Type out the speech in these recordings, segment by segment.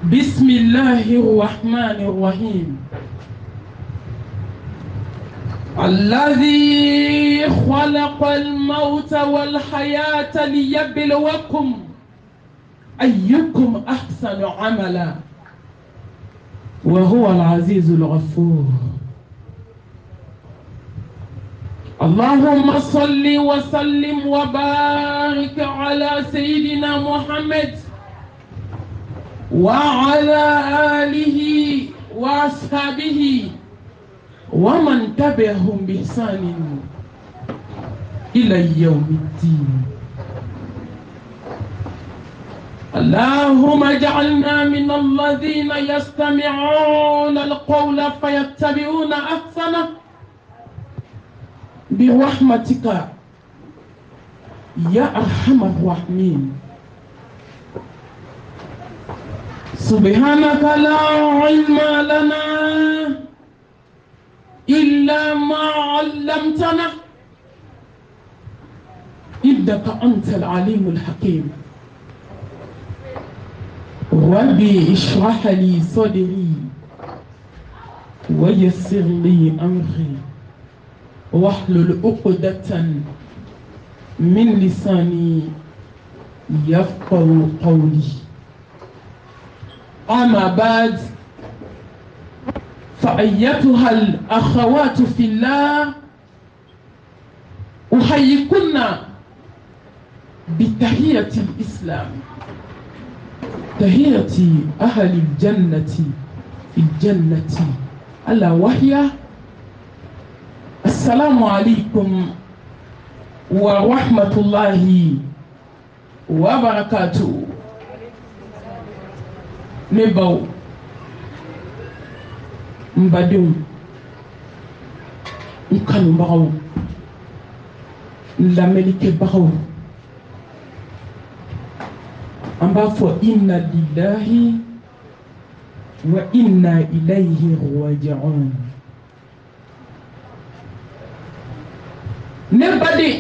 بسم الله الرحمن الرحيم. الذي خلق الموت والحياة ليبلوكم أيكم أحسن عملا وهو العزيز الغفور. اللهم صل وسلم وبارك على سيدنا محمد وعلى آله وأصحابه ومن تبعهم بإحسان إلى يوم الدين. اللهم اجعلنا من الذين يستمعون القول فيتبعون أحسنه برحمتك يا أرحم الراحمين. سبحانك لا علم لنا إلا ما علمتنا إنك أنت العليم الحكيم. ربي اشرح لي صدري ويسر لي أمري واحلل عقدة من لساني يفقهوا قولي. أما بعد، فأيتها الأخوات في الله أحييكن بتحية الإسلام، تحية أهل الجنة في الجنة، ألا وهي السلام عليكم ورحمة الله وبركاته. نبو مبادم نكانو باو لامليكي باو أمبا فو إنا لله وإنا إليه راجعون. نبادي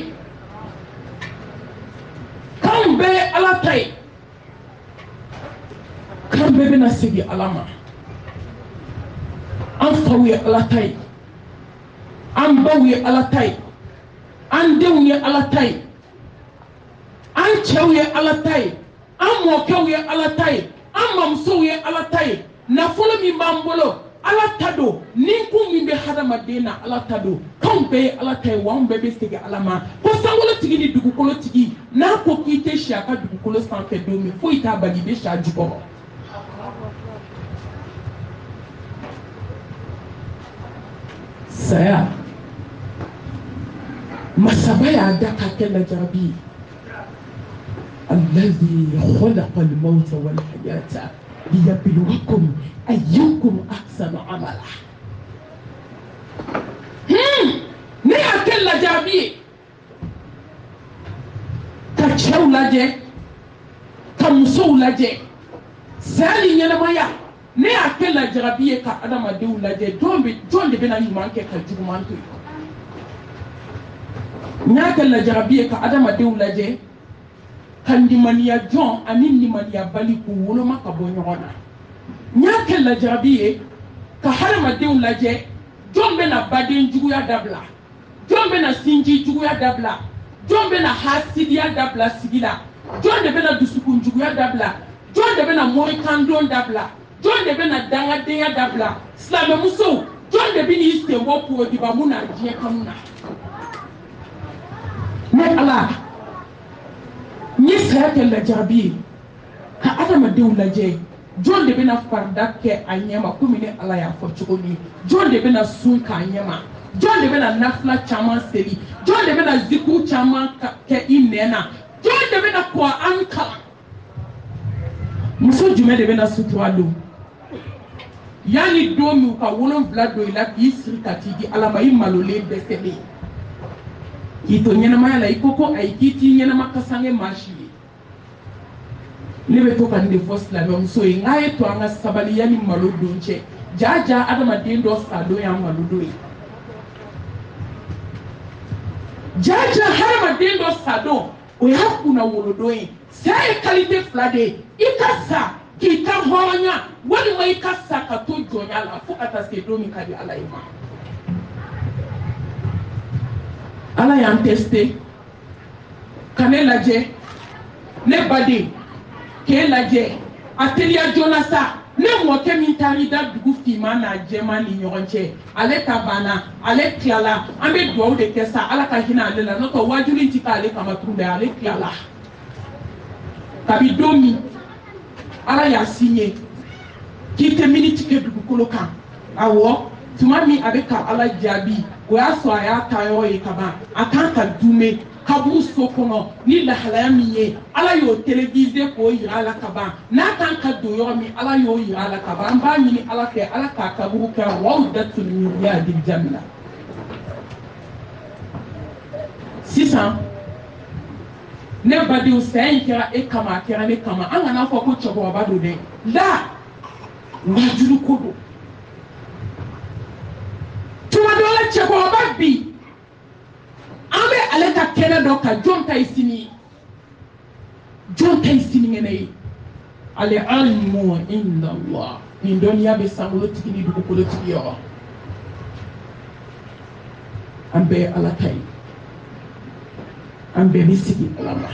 كم بي على تاي kan bebe na sigi alama an faw ye ala tay an baw ye ala tay an denw ye ala tay an cɛw ye ala tay an mɔkɛw ye ala tay an mamusow ye ala tay. Nafolo min b'an bolo ala ta don, ninkun min bɛ hadamaden na ala ta don. Kanw bɛɛ ye ala tay wa anw bɛɛ bɛ segi ala ma. Ko sankolotigi ni dugukolotigi n'a ko k'i tɛ si a ka dugukolo sanfɛ don min foyi t'a bali i bɛ si a jukɔrɔ. Saya masaba y'a da ka kɛ lajarabi. Allazi khalaqa al-mawta wal hayata liyabluwakum ayyukum ahsanu amala. Ne y'a kɛ lajarabi ye ka cɛw lajɛ ka musow lajɛ saya ni ɲɛnamaya. Ne y'a kɛ lajarabi ye ka adamadenw lajɛ jɔn de bɛna ɲuman kɛ ka juguman to yen. N y'a kɛ lajarabi ye ka adamadenw lajɛ ka limaniya jɔn ani limaniya bali k'u woloma ka bɔ ɲɔgɔn na. N y'a kɛ lajarabi ye ka hadamadenw lajɛ jɔn bɛna baden juguya dabila, jɔn bɛna sinji juguya dabila, jɔn bɛna hasidiya dabila sigi la, jɔn de bɛna dusukun juguya dabila, jɔn de bɛna morikandon dabila, jɔn de bɛna dangadenya dabila. Silamɛmusow jɔn de bɛ n'i sen bɔ puwodibamu na diɲɛ kanu na. Ne ala n ye saya kɛ lajarabi ye ka adamadenw lajɛ jɔn de bɛna farida kɛ a ɲɛma komi ne ala y'a fɔ cogo min, jɔn de bɛna sun k'a ɲɛma, jɔn de bɛna nafila caman seli, jɔn de bɛna zikuru caman kɛ i nɛn na, jɔn de bɛna Kuran kalan. Muso jumɛn de bɛna sutura don yanni don min ka 7 don i la k'i siri ka t'i di ala ma i malolen dɛsɛlen k'i to ɲɛnamaya la i ko ko ayi k'i t'i ɲɛnama kasange maa si ye. Ne bɛ to ka nin de fɔ silamɛmuso ye n k'a ye to an ka sabali yanni malo don cɛ. Jaja adamaden dɔ sa don y'an malo don ye. Jaja hadamaden dɔ sa don o y'a kunna wolo don ye. Saya ye qualité 2 de ye. I ka sa k'i ka hɔrɔnya walima i ka sa ka to jɔnya la fo ka taa se don min ka di ala ye ma ala y'an teste ka ne lajɛ ne baden k'e lajɛ a teliya joona sa ne mɔkɛ min taar'i da dugu finman n'a jɛman ni ɲɔgɔn cɛ ale ta banna ale tilala an bɛ dugawu de kɛ sa ala ka hinɛ ale la n'o tɛ wajibi in ti k'ale kama tugun dɛ ale tilala kabi don min ala y'a signé k'i tɛ miniti kɛ dugukolo kan awɔ tuma min a bɛ ka ala jaabi o y'a sɔrɔ a y'a ta yɔrɔ ye kaban a kan ka dume kaburu so kɔnɔ ni lahalaya min ye ala y'o télévisé k'o yira a la kaban n'a kan ka don yɔrɔ min ala y'o yira a la kaban an b'a ɲini ala fɛ ala k'a kaburu kɛ rawdatul min riyadil janna sisan ne badenw saya in kɛra e kama a kɛra ne kama an kana fɔ ko cɛkɔrɔba don dɛ la wajulu ko don tuma dɔ la cɛkɔrɔba bi an bɛ ale ka kɛnɛ dɔ kan jɔn ta ye sini ye jɔn ta ye sinikɛnɛ ye ale alimu inda Allah nin dɔnniya bɛ sankolotigi ni dugukolotigi yɔrɔ an bɛɛ ye ala ta ye an bɛɛ bɛ sigi ala ma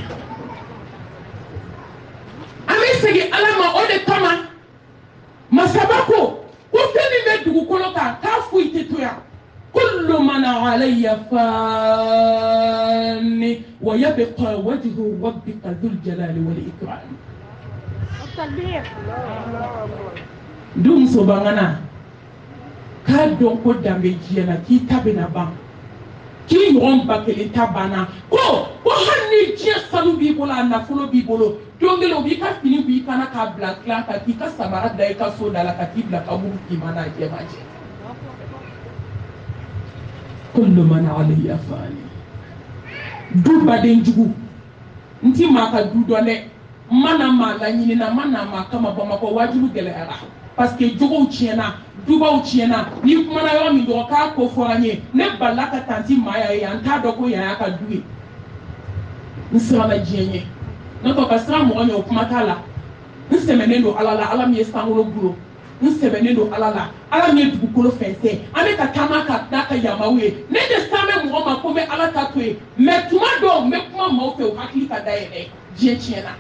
an bɛ segin ala ma o de kama masaba ko fɛn min bɛ dugukolo kan k'a foyi tɛ to yan كل من علي فان ويبقى وجه ربك ذو الجلال والإكرام دون سبحانه k'a dɔn ko danbe diɲɛ na k'i ta bɛna ban k'i ɲɔgɔn ba kelen ta banna ko hali ni diɲɛ sanu b'i bolo a nafolo b'i bolo don kelen u b'i ka fini b'i kana k'a bila tilan kan k'i ka samara da i ka so da la ka t'i bila kaburu finman n'a jɛman cɛ كل من علي فان du baden jugu nti maa ka du dɔn dɛ mana maa laɲinina mana maa kama bamakɔ wajibi gɛlɛyara parce que jogow tiɲɛna dubaw tiɲɛna ni kumana yɔrɔ min dɔrɔn k'a ko fɔra n ye ne balila ka tanti maaya ye an t'a dɔn ko yan y'a ka du ye n siranna diɲɛ ɲɛ n'o tɛ ka siran mɔgɔ ɲɛ o kuma t'a la n sɛmɛnen don ala la ala min ye sankolo gulo n sɛbɛnnen don ala la ala min ye dugukolo fɛnsɛn an bɛ ka taama ka n'a ka yamaw ye ne tɛ san bɛ mɔgɔ ma ko n bɛ ala ta to yen mɛ tuma dɔw n bɛ kuma maaw fɛ u hakili ka da yɛlɛ diɲɛ tiɲɛna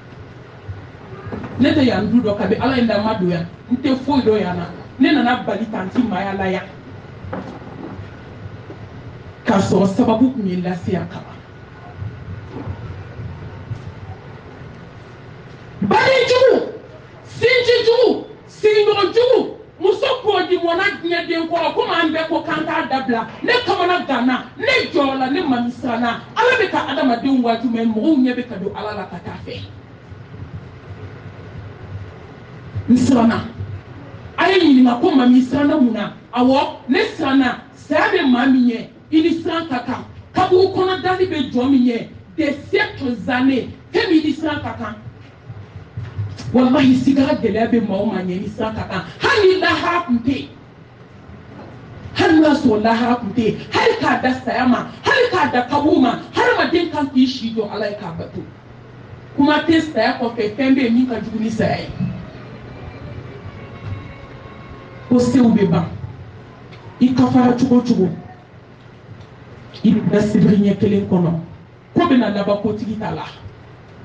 ne tɛ yan du dɔ kabi ala ye n da n ma don yan n tɛ foyi dɔn yan na ne nana bali tanti maaya la yan k'a sɔrɔ sababu tun ye lase yan kama badenjugu sinjijugu sigiɲɔgɔnjugu muso kɔɔdi mɔna diɲɛ den kɔrɔ komi an bɛɛ ko k'an t'a dabila ne kamana ganna ne jɔrɔla ne mami siranna ala bɛ ka adamadenw waaju mɛ mɔgɔw ɲɛ bɛ ka don ala la ka taa fɛ n siranna a ye ɲininka ko mami siranna mun na awɔ ne siranna saya bɛ maa min ɲɛ i ni siran ka kan kaburu kɔnɔ dali bɛ jɔ min ɲɛ des siècles années fɛn min i ni siran ka kan wallahi sigara gɛlɛya bɛ maa o maa ɲɛ ni siran ka kan hali ni lahara tun tɛ yen hali n'o y'a sɔrɔ lahara tun tɛ yen hali k'a da saya ma hali k'a da kaburu ma hadamaden kan k'i si jɔ ala ye k'a bato kuma tɛ saya kɔfɛ fɛn bɛ yen min ka jugu ni saya ye ko sew bɛ ban i kafara cogo o cogo i bɛ da sibiri ɲɛ kelen kɔnɔ ko bɛna laban kotigi ta la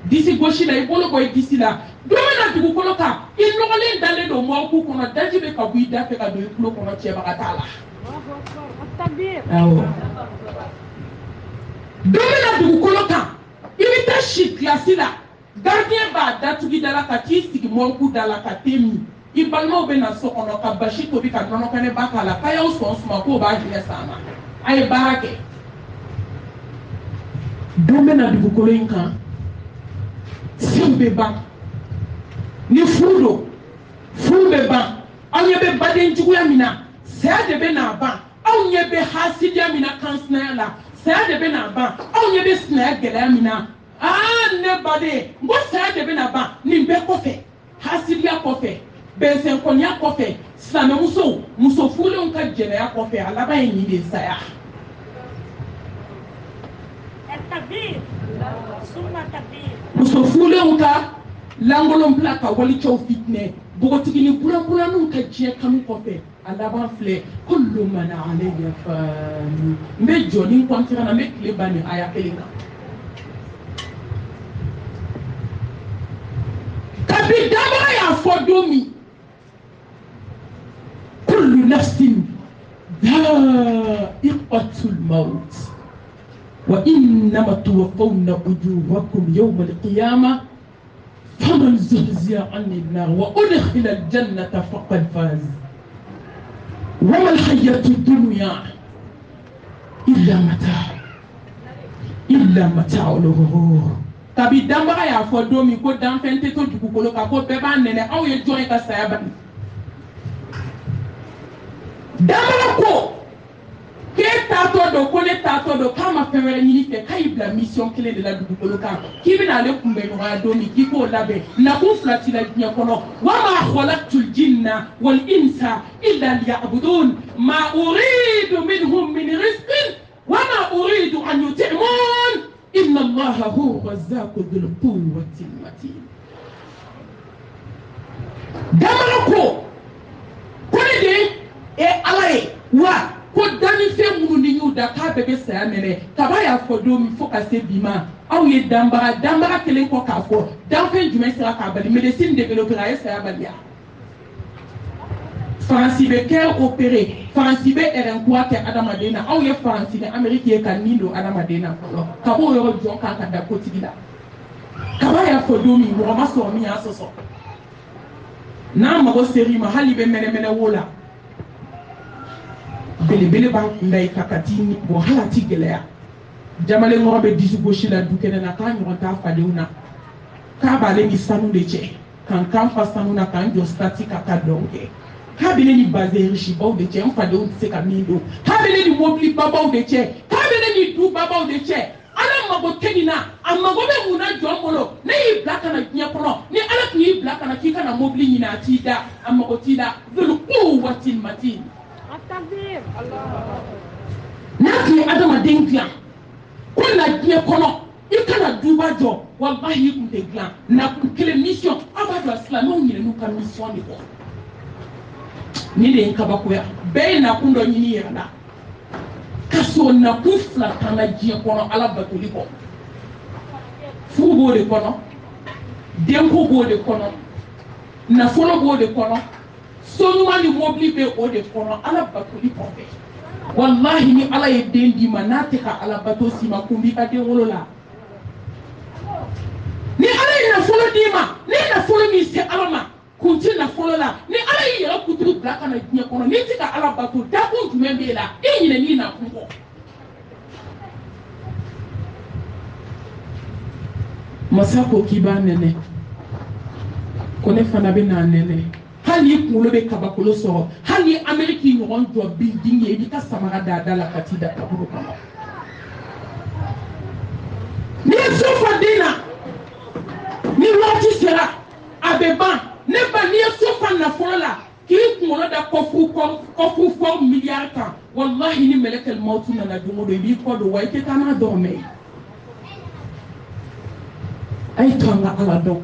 disi gosi la i bolo bɔ i disi la don bɛ na dugukolo kan i nɔgɔlen dalen don mɔɔku kɔnɔ daji bɛ ka bɔ i da fɛ ka don i tulo kɔnɔ cɛbaga t'a la awɔ don bɛ na dugukolo kan i bɛ taa si kilasi la gardien b'a datugu da la ka t'i sigi mɔɔku da la ka te min i balimaw bɛ na so kɔnɔ ka basi tobi ka nɔnɔ kɛnɛ ba k'a la k'a y'aw sɔn suma k'o b'a hinɛ san ma a ye baara kɛ don bɛ na dugukolo in kan sew bɛ ban ni furu don furu bɛ ban aw ɲɛ bɛ baden juguya min na saya de bɛ n'a ban aw ɲɛ bɛ hasidiya min na kansinaya la saya de bɛ n'a ban aw ɲɛ bɛ sinaya gɛlɛya min na ne baden n ko saya de bɛ n'a ban nin bɛɛ kɔfɛ hasidiya kɔfɛ bɛnsɛnkɔniya kɔfɛ silamɛmusow muso furulenw ka jɛnɛya kɔfɛ a laban ye nin de saya muso furulenw ka langolon bila ka wali cɛw fitnɛ bogotigini bulanbulaniw ka diɲɛ kanu kɔfɛ a laban filɛ kullu man alayya fan n bɛ jɔ ni n kɔntira na n bɛ tile ban nin aya kelen kan kabi danbaga y'a fɔ don min kullu nafsin dha'iqatul maut wa innama tuwaffawna ujurakum yawma al-qiyamah فمن زحزح عن النار وأدخل الجنة فقد فاز وما الحياة الدنيا إلا متاع الغرور tabi danbaga y'a fɔ don min ko danfɛn tɛ to dugukolo kan ko bɛɛ b'a nɛnɛ aw ye jɔn ye ka saya bani danbaga ko k'e taatɔ dɔn ko ne taatɔ dɔn k'a ma fɛn wɛrɛ ɲini fɛ k'a y'i bila mission kelen de la dugukolo kan k'i bɛna ale kunbɛn ɲɔgɔnya don min k'i k'o labɛn nakun fila t'i la diɲɛ kɔnɔ wa ma khalaqtul jinna wal insa illa liya'budun ma uridu minhum min rizqin wa ma uridu an yut'imun inna allaha huwa razzaqu dhul quwwati matin damara ko ne de ala ye wa ko danifɛn minnu ni y'u da k'a bɛɛ bɛ saya nɛnɛ kaba y'a fɔ don min fo ka se bi ma aw ye danbaga kelen kɔ k'a fɔ danfɛn jumɛn sera k'a bali médecine développée a ye saya baliya faransi bɛ kɛ opéré faransi bɛ RN kura kɛ adamaden na aw ye faransi ni amérique ye ka nin don adamaden na fɔlɔ ka b'o yɔrɔ jɔn kan ka da kotigi la kaba y'a fɔ don min mɔgɔ ma sɔrɔ min y'a sɔsɔ n'a mago ser'i ma hali bɛ mɛnɛmɛnɛ wo la belebele b'an kunda i ka ka t'i bɔ hali a ti gɛlɛya jamalen kɔrɔ bɛ disi gosi la du kɛnɛ na k'a ɲɔgɔn t'a fadenw na k'a b'ale ni sanu de cɛ k'an kan fa sanu na k'an jɔ stati ka taa dɔn kɛ k'a bɛ ne ni bazɛn risibaw de cɛ n fadenw tɛ se ka min don k'a bɛ ne ni mobili babaw de cɛ k'a bɛ ne ni du babaw de cɛ ala mago tɛ nin na a mago bɛ mun na jɔn bolo ne y'i bila ka na diɲɛ kɔnɔ ni ala tun y'i bila ka na k'i ka na mobili ɲini a t'i da a mago t'i la dhul quwwatil matin n'a tun ye adamaden dilan ko na diɲɛ kɔnɔ i kana duba jɔ walahi i tun tɛ dilan nakun kelen mission aw b'a dɔn silamɛw ɲinɛ n'u ka mission de kɔ ni de ye n kabakoya bɛɛ ye nakun dɔ ɲini yɛrɛ la ka sɔrɔ nakun fila t'an na diɲɛ kɔnɔ ala batoli kɔ furu b'o de kɔnɔ denko b'o de kɔnɔ nafolo b'o de kɔnɔ so ɲuman ni mobili bɛ o de kɔnɔ ala batoli kɔfɛ wallahi ni ala ye den d'i ma n'a tɛ ka ala bato si ma kun b'i ka den wolo la ni ala ye nafolo d'i ma ni nafolo min se ala ma kun ti nafolo la ni ala y'i yɛrɛ kuturu bila ka na diɲɛ kɔnɔ n'i tɛ ka ala bato dakun jumɛn b'e la e ɲinɛ n'i nakun kɔ masa ko k'i b'a nɛnɛ ko ne fana bɛ n'a nɛnɛ hali i kunkolo bɛ kabakolo sɔrɔ hali ni amérique ɲɔgɔn jɔ building ye i b'i ka samara d'a da la ka t'i da kaburu kɔnɔ n'i ye so fɔ den na ni waati sera a bɛ ban ne ba n'i ye so fa nafolo la k'i kunkolo da kɔfuru fɔ miliyari kan walahi ni mɛlɛkɛl mawutu nana don o don i b'i kɔ don wa i tɛ taa n'a dɔn mɛ a ye to an ka ala dɔn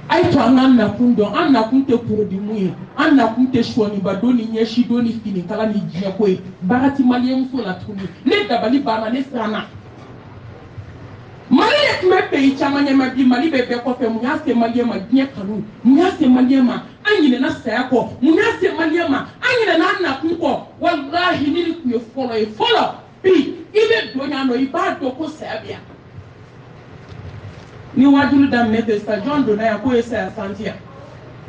a ye to an ka nakun dɔn an nakun tɛ produit mun ye an nakun tɛ sɔniba don ni ɲɛsi don ni finikala ni diɲɛko ye baara ti maliyɛn muso la tuguni ne dabali banna ne siranna mali de tun bɛ pays caman ɲɛma bi mali bɛ bɛɛ kɔfɛ mun y'a se maliyɛn ma diɲɛ kanu mun y'a se maliyɛn ma an ɲinɛna saya kɔ mun y'a se maliyɛn ma an ɲinɛna an nakun kɔ walahi ni nin tun ye fɔlɔ ye fɔlɔ bi i bɛ don yan nɔ i b'a dɔn ko saya bɛ yan ni wajulu daminɛ tɛ sisan jɔn donna yan k'o ye saya santi yan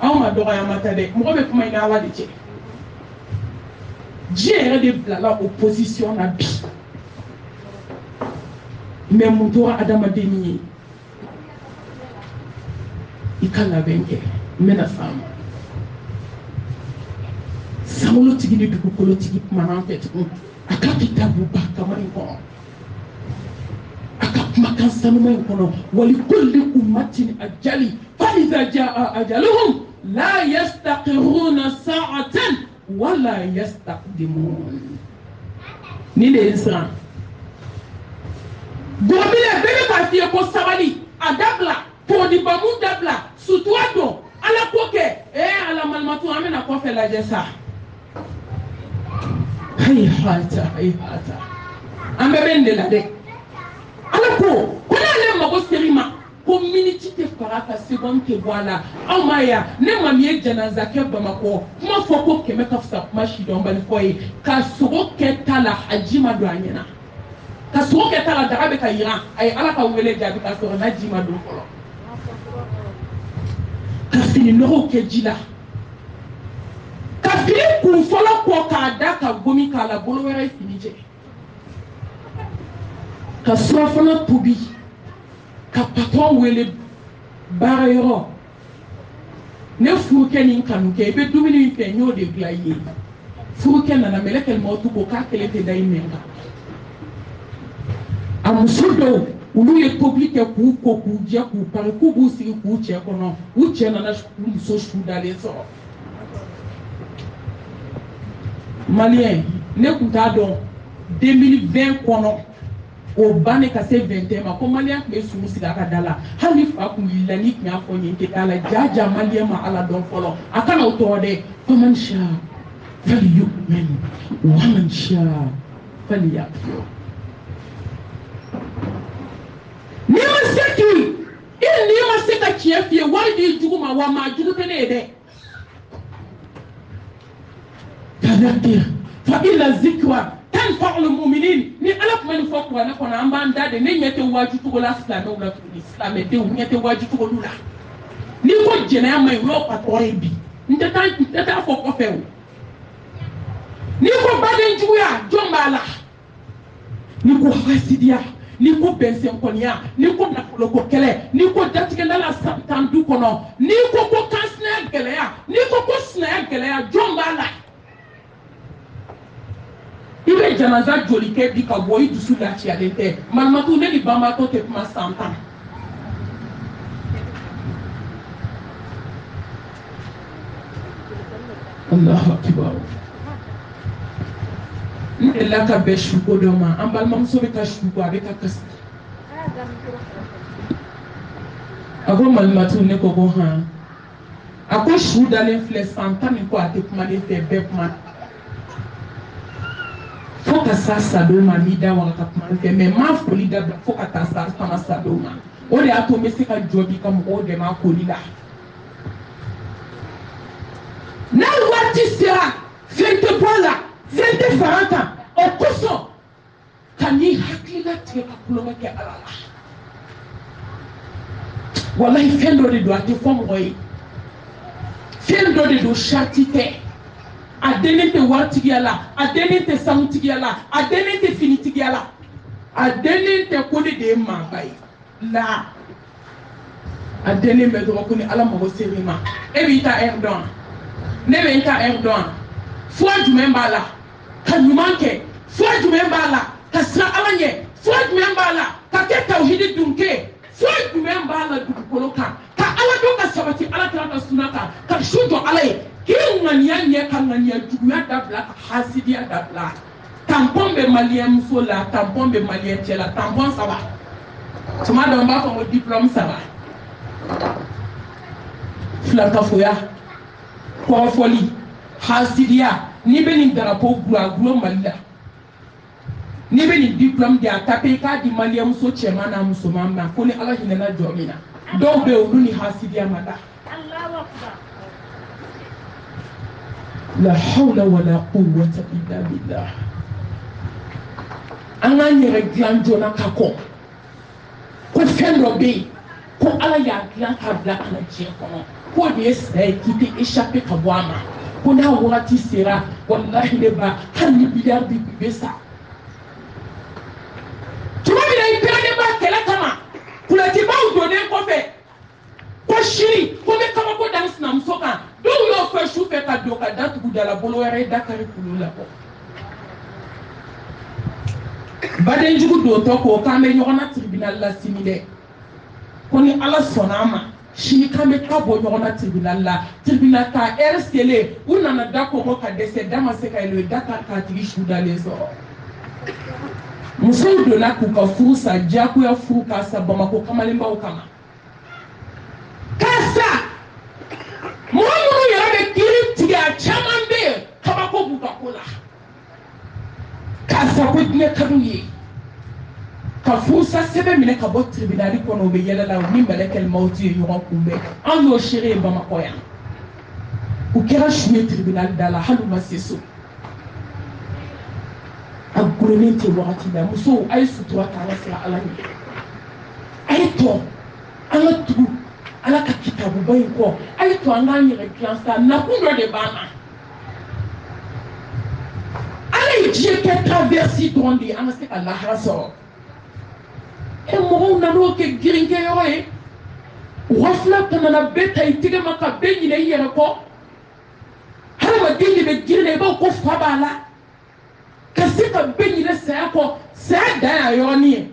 anw ma dɔgɔyama tɛ dɛ mɔgɔ bɛ kuma i ni ala de cɛ diɲɛ yɛrɛ de bilala o position na bi mɛ mun tora adamaden ye i ka labɛn kɛ n bɛna s'an ma sanwolotigi ni dugukolotigi kumana an fɛ tugun a ka kitabu ba kamalen kɔnɔ a ka kumakan sanuma in kɔnɔ walikulli ummatin ajali faiza jaa ajaluhum la yastaqiruna sa'atan wala yastaqdimun ni de ye n siran gɔbile bɛɛ bɛ k'a f'i ye ko sabali a dabila pour di bamu dabla surtout ado ala ko ke ala malmatu amena ko fe la jessa hay hata ambe bende la de ala ko le mago serima ko minute te faraka seconde te voilà amaya ne mamie janaza ke bamako kuma foko keme ka fsa kuma shi don bali koyi ka sogo ke tala hajima do anyena ka sogo ke tala daga be ka yira ay ala ka wele jabi ka sogo na jima do folo ka fini no ke jila ka fini ku folo ko ka da ka gomi ka la bolo wera fini je ka so folo tubi ka patron wele bara yoro ne furuke ni kanuke be dumini pe nyo de glaye furuke na melekel motu ko ka kele te dai menga amusudo ulu ye publique ku ko ku je ku par ku bu si ku che kono u che na so shu dale so malien ne kuta don 2020 kono o bane ka se 21 ma ko malien be sumu siga ka dala hani fa ku lani kya ko ni te dala jaja malien ma ala don folo akana to de faman sha falyu'min wa man sha falyakfur ni ma seki ni ma seka chiefie wadi juguma wa ma jugu tene de tadakir fa ila zikra tanfa al-mu'minin ni ala kuma ni foko na kona amba ndade ne nyete waju tugo la islam ou la islam de ou nyete waju tugo lula ni ko jena mai ro patore bi ndata foko fewo ni ko baden juya jombala ni ko hasidia ni ko bensen konya ni ko nakolo ko kele ni ko datige la santandu kono ni ko kansna geleya ni ko sna geleya jombala ibe janaza joli ke bi ka boyi dusu la ci adete malmatu ne ni bamba to te kuma santan Allahu akbar ni la ka be shugo do ma ambal mam so be ka shugo avec ka kas ako malmatu ne ko go ha ako shuda le fle santan ko ate kuma ne te be kuma foka sasa doma mida waka kumante me ma foli da foka tasa sama sadoma ode ato mesika jobi kam ode ma kolila na wati sera fente bola fente farata o koso kani hakila te ka kuloma ke alala wallahi fendo de do ate fom roy fendo de do chatite adene te wartigiala adene te samtigiala adene te finitigiala adene te kodi de mabai la adene me do ko ni ala mo serima e bi ta Erdogan ne be ta Erdogan fo jumembala kan yumanke fo jumembala ka sra alanye fo jumembala ka ke tawhid dunke fo jumembala du koloka ka ala do ka sabati ala ta sunata ka shujo alay kirungania nye kangania juguya dabla hasidia dabla tampon be malien musola tampon be malien chela tampon sawa tuma do mba ko diplôme sawa flaka foya ko foli hasidia ni be ni drapeau glo malila ni be ni diplôme de atape ka di malien muso chema na muso mama ko ni ala hinena jomina do be olu ni hasidia mada Allahu akbar la hawla wala quwwata illa billah anganye reglan jona kako ko fendo be ko ala ya glan ka black na je ko de sai kiti échappé ka boama ko na wati sera wallahi le ba hanni bidar bi besa tuma bi na ipere ba kala kama kula ti ba udo ne ko fe ko shiri ko be kama ko dance na msoka do yo fe shu fe ka do ka datu gudala bolo yare dakari kulula ko baden jugu do to ko kambe nyona tribunal la simile ko ni ala sonama shi kambe ka bo nyona tribunal ka RCL unana dako ko ka dese dama se ka le dakar ka tigi shu dale so muso do na ku ka fursa jaku ya fuka sa bamako kamalimba ukama ɲɛ ka d'u ye ka furusa sɛbɛn minɛ ka bɔ tribunali kɔnɔ u bɛ yɛlɛ la u ni mɛlɛkɛl mawuti ye ɲɔgɔn kunbɛn an y'o seere ye Bamakɔ yan u kɛra su ye tribunal da la hali u ma se so a gulonnen tɛ wagati la musow a ye sutura ta ala sira ala ɲɛ a ye tɔ an ka tugu ala ka kitabuba in kɔ a ye to an k'an yɛrɛ dilan sa nakun dɔ de b'an na ala ye diɲɛ kɛ traversi dɔrɔn de ye an ka se ka lahara sɔrɔ mɔgɔw nan'o kɛ girinkɛyɔrɔ ye wafula tɛmɛna bɛɛ ta i tɛgɛ ma ka bɛɛ ɲinɛ i yɛrɛ kɔ hadamaden de bɛ girin na i b'a ko fa b'a la ka se ka bɛɛ ɲinɛ saya kɔ saya dan y'a yɔrɔnin ye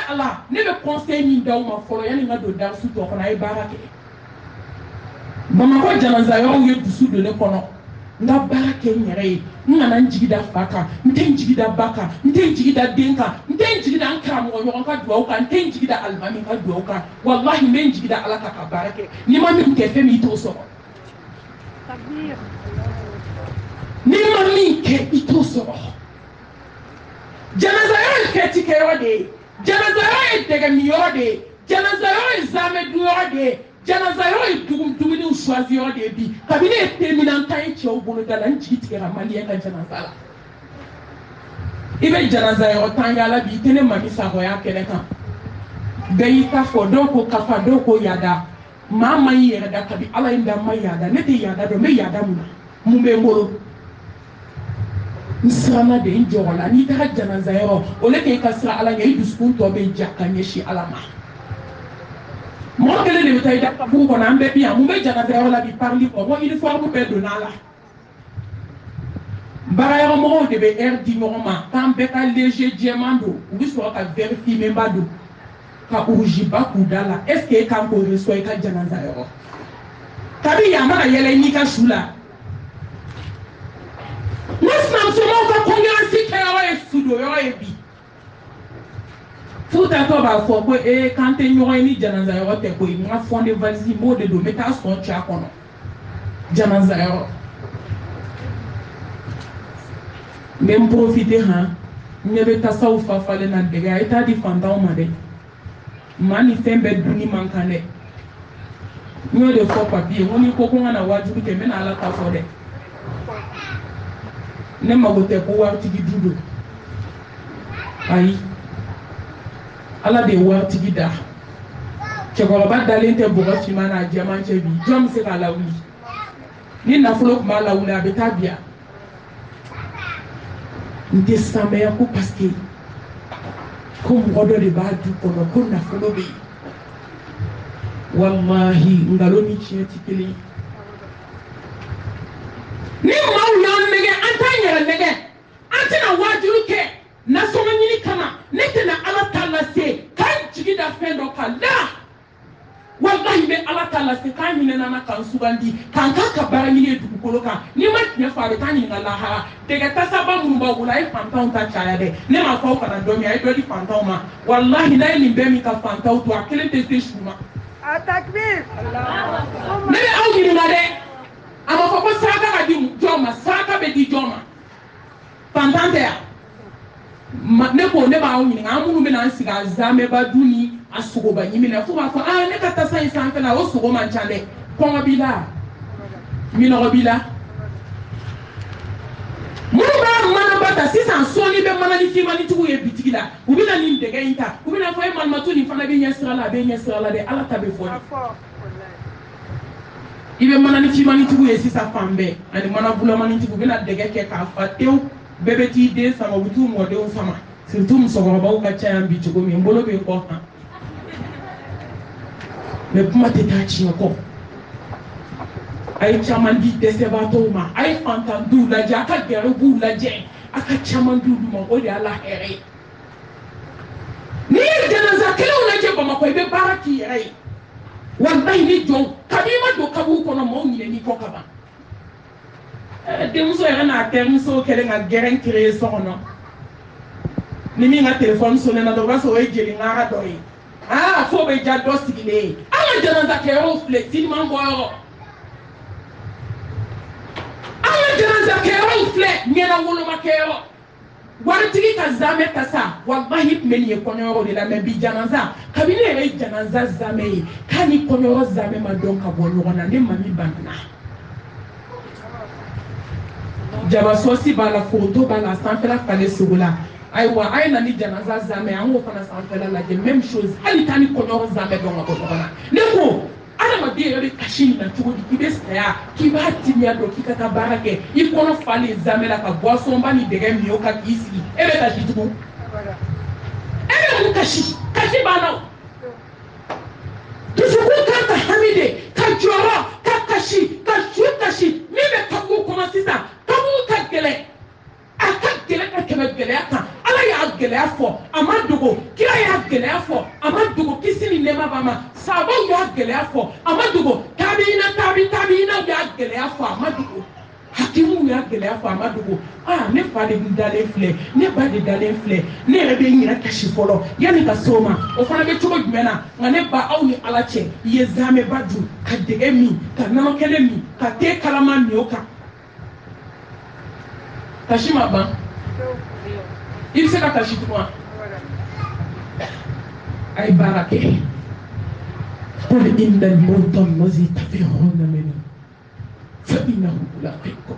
ala ne bɛ conseil min d'aw ma fɔlɔ yanni n ka don darisu tɔ kɔnɔ a ye baara kɛ Bamakɔ janaza yɔrɔw ye dusu don ne kɔnɔ n ka baara kɛ n yɛrɛ ye n kana n jigi da fa kan n tɛ n jigi da ba kan n tɛ n jigi da den kan n tɛ n jigi da n karamɔgɔ ɲɔgɔn ka duwawu kan n tɛ n jigi da alimami ka duwawu kan walahi n bɛ n jigi da ala kan ka baara kɛ n'i ma min kɛ fɛn min i t'o sɔrɔ n'i ma min kɛ i t'o sɔrɔ janaza yɔrɔ ye fɛti kɛyɔrɔ de ye janaza yɔrɔ ye dɛgɛmiyɔrɔ de ye janaza yɔrɔ ye zaamɛ dunyɔrɔ de ye janaza yɔrɔ ye dumuniw choisi yɔrɔ de ye bi kabini ye terminantan ye cɛw bolo da la n jigi tigɛra maliyɛn ka janaza la i bɛ janaza yɔrɔ tan kɛ ala bi i tɛ ne mami sagoya kɛnɛ kan bɛɛ y'i ta fɔ dɔw ko kafa dɔw ko yaada maa ma y'i yɛrɛ da kabi ala ye n da n ma yaada ne tɛ yaada dɔn n bɛ yaada mun na mun bɛ n bolo n siranna de n jɔrɔ la n'i taga janaza yɔrɔ o le k'e ka sira ala ɲɛ i dusukun tɔ bɛ ja ka ɲɛsin ala ma mɔgɔ kelen de bɛ taa i da kabugu kɔnɔ an bɛɛ bi yan mun bɛ janaza yɔrɔ la bi parili kɔ ko uniforme bɛɛ donna a la baarayɔrɔmɔgɔw de bɛ air di ɲɔgɔn ma k'an bɛɛ ka léger jɛman don u bɛ sɔrɔ ka verre fimenba don ka rouge ba k'u da la est ce que e kan k'o reçoit i ka janaza yɔrɔ kabi yan a mana yɛlɛ i n'i ka su la ne sinamusomaw ka kɔngeransi kɛyɔrɔ ye sudoyɔrɔ ye bi futatɔ b'a fɔ ko k'an tɛ ɲɔgɔn ye ni janaza yɔrɔ tɛ koyi n ka fɔnde valise n b'o de don n bɛ taa sɔn cɛ a kɔnɔ janaza yɔrɔ n bɛ n profite han n ɲɛ bɛ tasaw fa falen na dɛgɛ a ye taa di fantanw ma dɛ maa ni fɛn bɛɛ dunni man kan dɛ n y'o de fɔ papiye n ko n'i ko ko n ka na wajibi kɛ n bɛ na ala ta fɔ dɛ ne mago tɛ ko waritigi du don ayi ala de ye waritigi da cɛkɔrɔba dalen tɛ bɔgɔ finman n'a jɛman cɛ bi jɔn bɛ se k'a lawuli ni nafolo tun b'a lawuli a bɛ taa biya n tɛ sanbɛya ko paseke ko mɔgɔ dɔ de b'a du kɔnɔ ko nafolo bɛ yen walahi nkalon ni tiɲɛ tɛ kelen ye ni maaw y'an nɛgɛ an t'an yɛrɛ nɛgɛ an tɛna wajibi kɛ nasɔngɔ ɲini kama ne tɛna ala ta lase k'an jigi da fɛn dɔ kan la walahi n bɛ ala ta lase k'an hinɛna na k'an sugandi k'an k'a ka baara ɲini ye dugukolo kan n'i ma tiɲɛ fɔ a bɛ taa ɲininka lahara dɛgɛ tasaba minnu b'aw bolo a ye fantanw ta caya dɛ ne m'a fɔ aw kana dɔ min a ye dɔ di fantanw ma walahi n'a ye nin bɛɛ min ka fantanw to a kelen tɛ se su ma ne bɛ aw ɲininka dɛ a ma fɔ ko saraka ka di jɔn ma saraka bɛ di jɔn ma fantan tɛ yan ne ko ne b'aw ɲininka an minnu bɛna an sigi a zamɛba du ni a sogoba ɲimi na fo b'a fɔ ne ka tasa in sanfɛla o sogo man ca dɛ kɔngɔ b'i la minɔgɔ b'i la minnu b'a manaba ta sisan sɔɔni bɛ manani fimanitigiw ye bitigi la u bɛna nin dɛgɛ in ta u bɛna fɔ e malimatu nin fana bɛ ɲɛ sira la a bɛ ɲɛ sira la dɛ ala ta bɛ fɔ i bɛ manani fimanitigiw ye sisan fan bɛɛ ani mana bulamanitigiw u bɛna dɛgɛ kɛ k'a fa tewu bɛɛ bɛ t'i den sama u bɛ t'u mɔdenw sama surtout musokɔrɔbaw ka ca yan bi cogo min n bolo bɛ kɔ kan mɛ kuma tɛ taa tiɲɛ kɔ a ye caman di dɛsɛbaatɔw ma a ye fantanduw lajɛ a ka gɛrɛbuw lajɛ a ka caman di olu ma o de y'a la hɛrɛ ye n'i ye janaza kelenw lajɛ bamakɔ i bɛ baara k'i yɛrɛ ye walahi ni jɔnw kabi i ma don kabuw kɔnɔ maaw ɲinɛn'i kɔ ka ban denmuso yɛrɛ n'a terimuso kɛlen ka gɛrɛn créer so kɔnɔ ni min ka téléphone sonné na dɔrɔn o b'a sɔrɔ o ye jeli ŋaga dɔ ye fo bɛ ja dɔ sigilen ye an ka janaza kɛyɔrɔw filɛ tiliman bɔyɔrɔ an ka janaza kɛyɔrɔw filɛ ɲɛna woloma kɛyɔrɔ waritigi ka zame kasa wallahi meni ye kɔɲɔyɔrɔ de la mais bi janaza kabini yɛrɛ ye janaza zame ye k'a ni kɔɲɔyɔrɔ zame ma dɔn ka bɔ ɲɔgɔn na ne mami banana jabasosi b'a la foto b'a la sanfɛla falen sogo la ayiwa a ye na ni janaza zame an k'o fana sanfɛla lajɛ même chose hali taa ni kɔɲɔyɔrɔ zame dɔn ka bɔ ɲɔgɔn na ne ko adamaden yɛrɛ bɛ kasi nin na cogo di k'i bɛ saya k'i b'a timiya dɔn k'i ka taa baara kɛ i kɔnɔ falen zame la ka boisson ba ni dɛgɛ min o kan k'i sigi e bɛ kasi tugun e bɛ mun kasi kasi banna o dusukun kan ka hami de ka jɔyɔrɔ ka kasi ka su kasi min bɛ kaburu kɔnɔ sisan kaburu ka gɛlɛn a ka gɛlɛn ka tɛmɛ gɛlɛya kan ala y'a gɛlɛya fɔ a ma dogo kira y'a gɛlɛya fɔ a ma dogo kisi ni nɛɛma b'a ma sahabaw y'a gɛlɛya fɔ a ma dogo tabiinaw y'a gɛlɛya fɔ a ma dogo hakimuw y'a gɛlɛya fɔ a ma dogo ne fa de dalen filɛ ne ba de dalen filɛ ne yɛrɛ bɛ n yɛrɛ kasi fɔlɔ yanni ka se o ma o fana bɛ cogo jumɛn na nka ne ba aw ni ala cɛ i ye zameba dun ka dɛgɛ min ka nɔnɔkɛnɛ min ka te kalama min o kan kasi ma ban i bɛ se ka kasi tuguni wa a ye baara kɛ قل إن الموت الذي تفرون منه فإنه ملاقيكم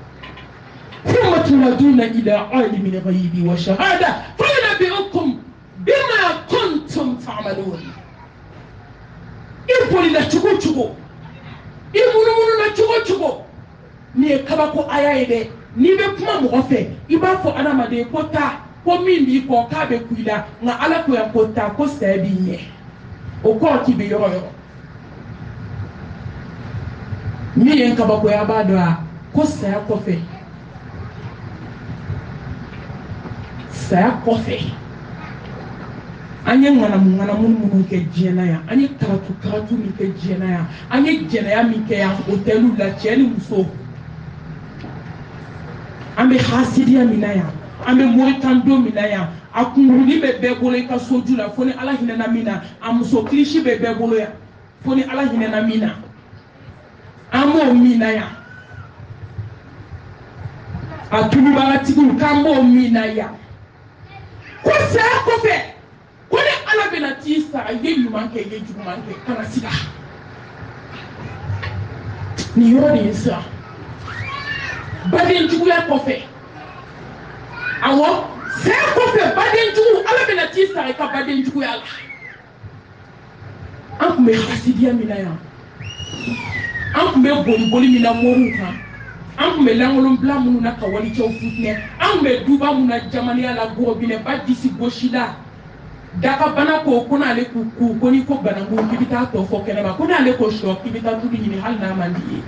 ثم تردون إلى عالم الغيب والشهادة فينبئكم بما كنتم تعملون إبولي لا تشوكو تشوكو إبولي لا تشوكو تشوكو ni kabako aya ide ni be kuma mɔgɔ fɛ i b'a fɔ adamaden ko taa ko min b'i kɔ k'a bɛ ku i la nka ala ko yan ko taa ko saya b'i ɲɛ o kɔrɔ k'i bɛ yɔrɔ yɔrɔ min ye kabakoya b'a dɔn a ko saya kɔfɛ an ye ŋanamu minnu kɛ diɲɛ na yan an ye karatu min kɛ diɲɛ na yan an ye jɛnɛya min kɛ yan hôteliw la cɛ ni muso an bɛ hasidiya min na yan an bɛ moritando min na yan a kunkuruni bɛ bɛɛ bolo i ka soju la fo ni ala hinɛna min na a muso kilisi bɛ bɛɛ bolo yan fo ni ala hinɛna min na an b'o min na yan a tulubalatigiw k'an b'o min na yan ko saya kɔfɛ ko ni ala bɛna t'i sara i ye ɲuman kɛ i ye juguman kɛ kana siga nin yɔrɔ de ye siran badenjuguya kɔfɛ awɔ saya kɔfɛ badenjugu ala bɛna t'i sara i ka badenjuguya la an tun bɛ hasidiya min na yan an tun bɛ boli min na moriw kan an tun bɛ lankolonbila minnu na ka walicɛw futinɛ an tun bɛ duba minnu na jamaniya la gɔrɔbinɛba disi gosi la dakabana ko n'ale k'u ko n'i ko bananku k'i bɛ taa tɔ fɔ kɛnɛma ko n'ale ko sɔ k'i bɛ taa tulu ɲini hali n'a man di ye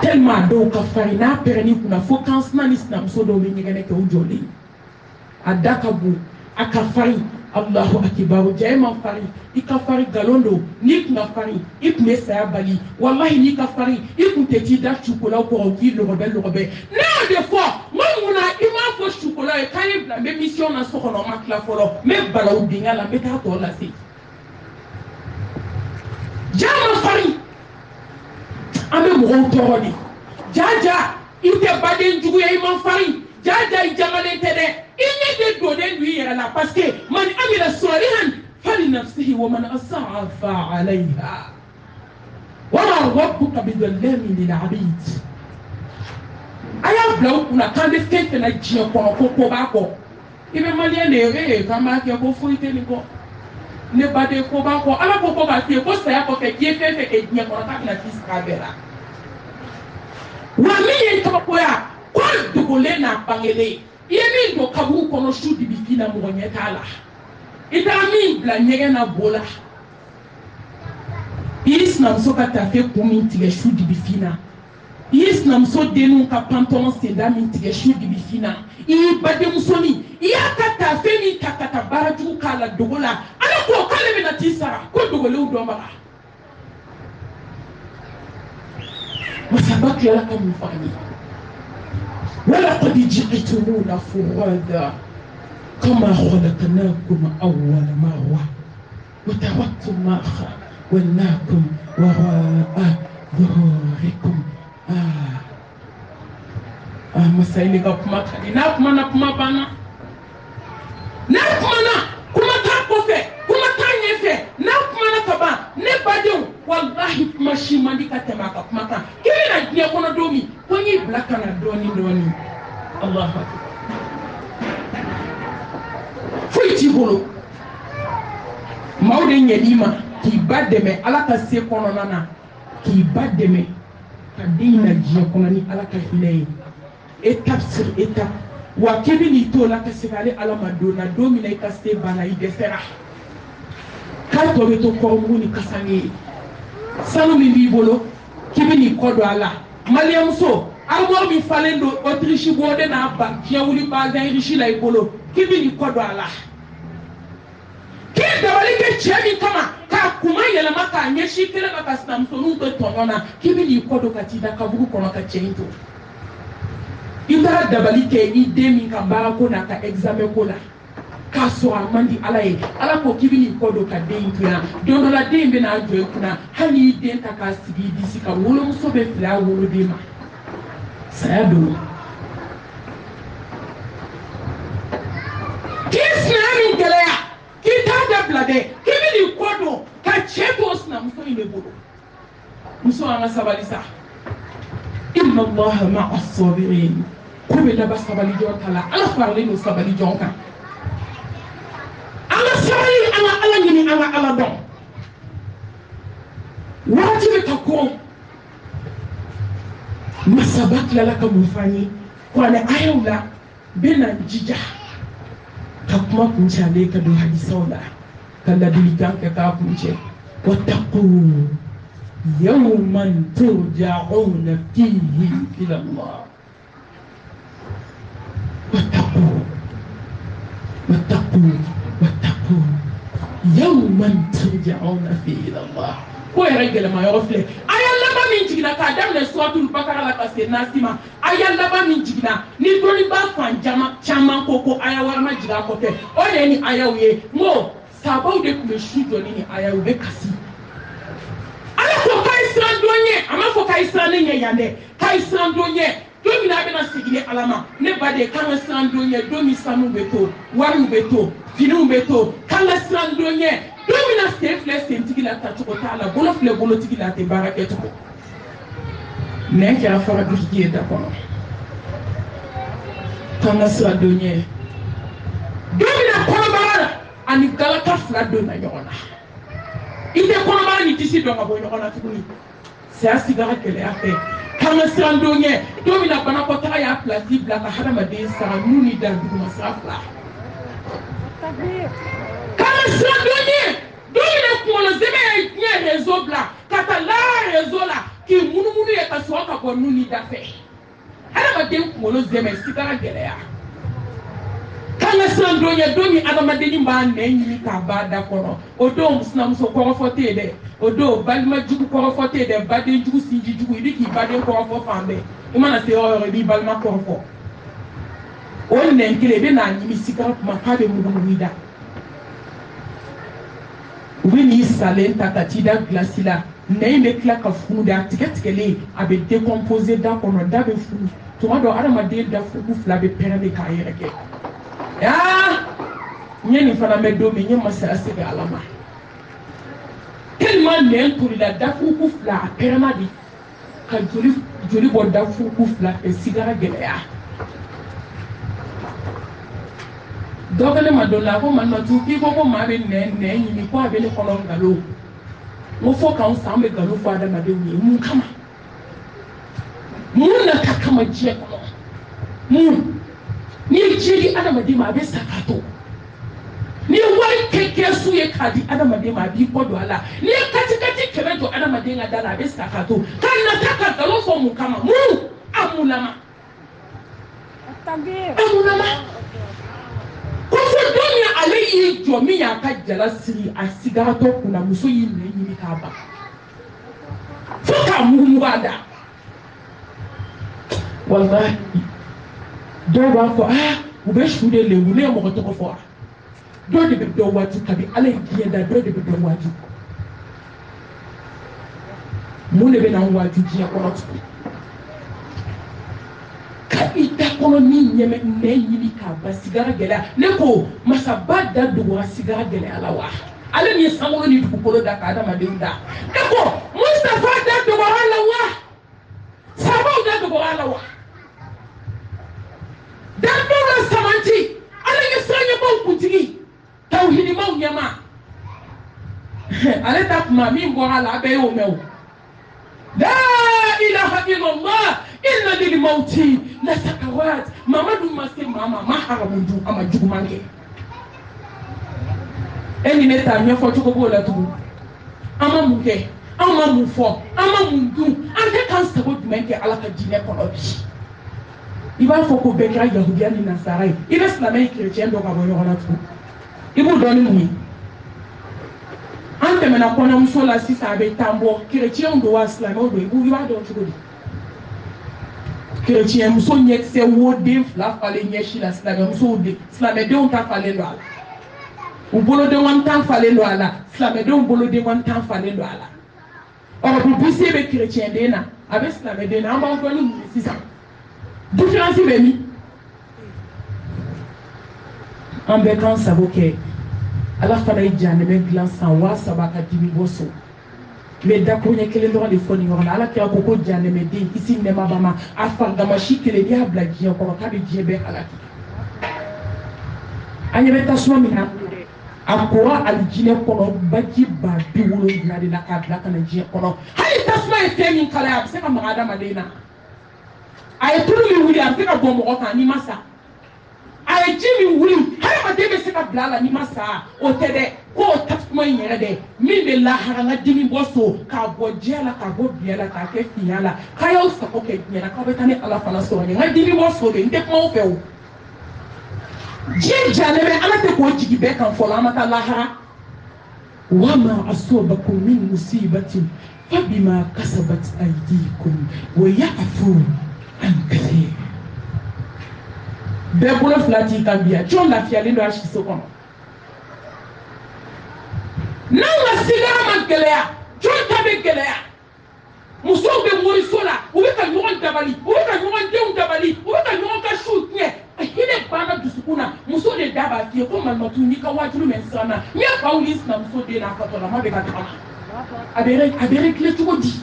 tellement dɔw ka farin n'a pɛrɛnni kunna fo kansina ni sinamuso dɔw bɛ ɲɛgɛnɛ kɛ u jɔlen a da ka bon a ka farin Allahu akibaru jɛ man farin i ka farin galon don n'i tun ka farin i tun bɛ saya bali wallahi n'i ka farin i tun tɛ t'i da cukolaw kɔrɔ k'i lɔgɔbɛ ne y'o de fɔ n ko munna i m'a fɔ cukolaw ye k'an ye bila n bɛ mission na so kɔnɔ n ma tila fɔlɔ n bɛ balawu dingɛ la n bɛ taa tɔ lase ja man farin an bɛ mɔgɔw tɔɔrɔ de jaja i tɛ badenjugu ye i man farin jaja i jangalen tɛ dɛ i ɲɛ de donnen don i yɛrɛ la parce que man amila salihan falinafsihi wa man asaa fa alayha wa ma rabbuka bidhallamin lil abid a y'a bila u kunna k'an bɛ fɛn fɛn na diɲɛ kɔnɔ ko ko b'a kɔ i bɛ maliyɛn de ye k'an b'a kɛ ko foyi tɛ nin kɔ ne baden ko b'a kɔ ala ko ko b'a f'i ye ko saya kɔfɛ k'i ye fɛn fɛn kɛ diɲɛ kɔnɔ k'a bɛna t'i sara a bɛɛ la wa min ye kabakoya ko dogolen n'a bangelen i ye min don kaburu kɔnɔ su dibi k'i la mɔgɔ ɲɛ t'a la i taara min bila ɲɛgɛn na bo la i y'i sinamuso ka tafe kun min tigɛ su dibi fin na i y'i sinamuso denninw ka pantalon senda min tigɛ su dibi fin na i y'i badenmusonin i y'a ka tafe min ta ka taa baarajugu k'a la dogo la ala ko k'ale bɛna t'i sara ko dogolenw dɔnbaga masaba tilala ka mun fɔ an ye ولقد جئتمونا فرادا كما خلقناكم أول مرة وتركتم ما خولناكم وراء ظهوركم sa ile ka kuma kadi na kuma na kuma bana na kuma na kuma ta kofe kuma ta nyefe na kuma na kaba ne badew wallahi kuma shi mandi ka tema ka kuma kan kiri na dia kono domi ko ni blaka na doni Allahu akbar fuiti bolo mawde nyedima ki bademe ala ka se kono nana ki bademe ka dina jiya kono ni ala ka hilay étape sur étape wa kebi ni to la ka sigale ala madona domina ka ste bana ide fera ka to be to ko muni kasangi sanu mi bibolo kebi ni kodo ala Mariam so armo mi falendo Autriche bode na ba jewuli ba ga richi la ibolo kebi ni kodo ala ke dabali ke chemi kama ka kuma yela maka nyeshi kele ka snamso nu to tonona kebi ni kodo ka tida ka buku kono ka chento ita dabali ke ide min ka barako na ka examen ko la ka so amandi alaye ala ko kibini ko do ka den tuya don la den be na jo kuna hani den ta ka sigi disi ka wolo muso be fla wolo de ma sayado kisna min gelaya kita da blade kibini ko do ka cheto sna muso ile bodo muso anga sabalisa inna allaha ma'a as-sabirin kube da ba sabali jontala ala farle no sabali jonka ala sabali ala nyini ala don wati be tako masabat la ka mufani kwa ne ayula bena jija ka kuma kuncha le ka do hadisaula kala diligan ka kunche wattaqu yawman turja'una fihi ila Allah واتقوا يوما ترجعون فيه الى الله ko ya regele ma yo fle ayalla ba min jigina ka dam ne suratul bakara la ka se nasima ayalla ba min jigina ni doni ba fan jama chama koko aya warma jiga ko fe o ne ni ayawe mo sabaw de ku shujo ni ayawe be kasi ala ko kai sran donye ama fo kai sran ne yande kai sran donye domi na bena sigile alama ne bade kanga sandonye domi sanu beto waru beto finu beto kanga sandonye domi na stefle sentigila tatuko tala bolo fle bolo tigila te baraketo ne kira fara dujie da kono kanga sandonye domi na kono bara ani galata fla dona yona ite kono bara ni tisi do ngabo yona tukuni c'est asigara kele afe kanga sandonye domi na bana ko ta ya place bla ka hada made sara nuni da du ma safla kanga sandonye domi na ko na zeme nye réseau bla kata la réseau la ki munu ye ka so ka ko nuni da fe hada made ko no zeme sigara gelea kanga sandonye domi adama de ni ba ne ni ka ba da kono odo musna muso ko fote de odo balma jugu ko fote de bade jugu sinji jugu idiki bade ko fo fambe imana se o bi balma ko fo on ne nkile be na nyimi sikara kuma pa be mugu wida wini salenta tatida glasila ne me kla ka funu da tiketkele abe décomposer da kono da be funu to ma do adama de da fu fla be perane ka yereke ya nyeni fana me do me nyema sa se be alama tellement n'importe la dafu kufla perma di ka joli bo dafu kufla e sigara gelea dogale madola ko man matu ki ko ma be ne ni ko abele kono ngalo mo fo kan sambe galo fo ada made wi mun kama mun na kama je ko mun ni jiri ada made ma be sakato ni wai keke su ye kadi adama de ma bi ko do ala ni kati kebe do adama de nga dala be sakato kan na taka galo fo mu kama mu amulama amulama ko fo dunya alayhi jomi ya ka jala siri asigara to kuna muso yi ne yi ka ba fo ka mu bada wallahi do ba ko ube shude le wule mo ko to ko fo do de be do waju kabi ala yiye da do de be do waju mu ne be na waju jiya ko not ka ita kɔnɔ ni ɲɛmɛ nɛ ɲini k'a ba sigara gɛlɛya ne ko masaba da dogora sigara gɛlɛya la wa ale min ye sankolo ni dugukolo da ka adamadenw da ne ko Mustafa da dogora la wa sabaw da dogora la wa danbaw la samanti ale ye siraɲɛbaw kuntigi tawhidimaw ɲɛma ale ta kuma min bɔra la a bɛɛ y'o mɛn o la ilaha illallah inna lil mauti la sakarat mamadu ma se mama ma haramu du ama juguman kɛ e ni ne t'a ɲɛfɔ cogo b'o la tugun an ma mun kɛ an ma mun fɔ an ma mun dun an tɛ k'an sago jumɛn kɛ ala ka diinɛ kɔnɔ bi i b'a fɔ ko bɛɛ kɛra yahudiya ni nasara ye i bɛ silamɛ ni kerecɛn dɔ ka bɔ ɲɔgɔn na tugun i b'u dɔn ni mun ye an tɛmɛna kɔɲɔmuso la sisan a bɛ tan bɔ kerecɛnw don wa silamɛw don i b'a dɔn cogo di kerecɛn muso ɲɛkisɛ woden fila falen ɲɛsi la silamɛdenw ta falen don a la u bolodenw tan falen don a la silamɛdenw bolodenw tan falen don a la ɔrɔbu bise bɛ kerecɛnden na a bɛ silamɛden na an b'aw dɔn ni mun ye sisan différence bɛ min an bɛɛ k'an sago kɛ ala fana ye jahanɛmɛ dilan san 3000 ka dimi bɔ so n bɛ dakuruɲɛ kelen dɔrɔn de fɔ nin yɔrɔ la ala kira ko ko jahanɛmɛden kisi nɛma b'a ma a faridamasi kelen n'i y'a bila diɲɛ kɔrɔ k'a bɛ diɲɛ bɛɛ halaki an ɲɛ bɛ tasuma min na a kora alijinɛ kɔnɔ baji ba 70 de la k'a bila ka na diɲɛ kɔnɔ hali tasuma ye fɛn min kalaya a bɛ se ka maga adamaden na a ye tulu min wuli a bɛ se ka bɔ mɔgɔ kan n'i ma sa a ye ji min wuli hadamaden bɛ se ka bila a la n'i ma sa o tɛ dɛ k'o tasuma in yɛrɛ dɛ min bɛ lahara n ka dimi bɔ so k'a bɔ diɲɛ la k'a bɔ biɲɛ la k'a kɛ fiɲɛ la k'a y'aw sago kɛ diɲɛ na k'aw bɛ taa ni ala fana sɔrɔ yen n ka dimi bɔ so de n tɛ kuma aw fɛ o diɲɛ jalen bɛ ala tɛ k'o jigi bɛɛ kan fɔlɔ an ma taa lahara wa ma asobakum min musibatin fabima kasabat aydikum wa ya'fu an kathir bɛɛ bolo fila t'i kan bi yan jɔn lafiyalen don a si so kɔnɔ n'an ka sigara ma gɛlɛya jɔn ta bɛ gɛlɛya musow bɛ moriso la u bɛ ka ɲɔgɔn dabali u bɛ ka ɲɔgɔn denw dabali u bɛ ka ɲɔgɔn ka siw tiɲɛ a hinɛ banna dusukun na muso de da b'a f'i ye ko malimatu n'i ka wajulu mɛ siran na n ye fa wuli sinamuso den n'a fatɔlama bɛ ka tagama a bɛ réglé cogo di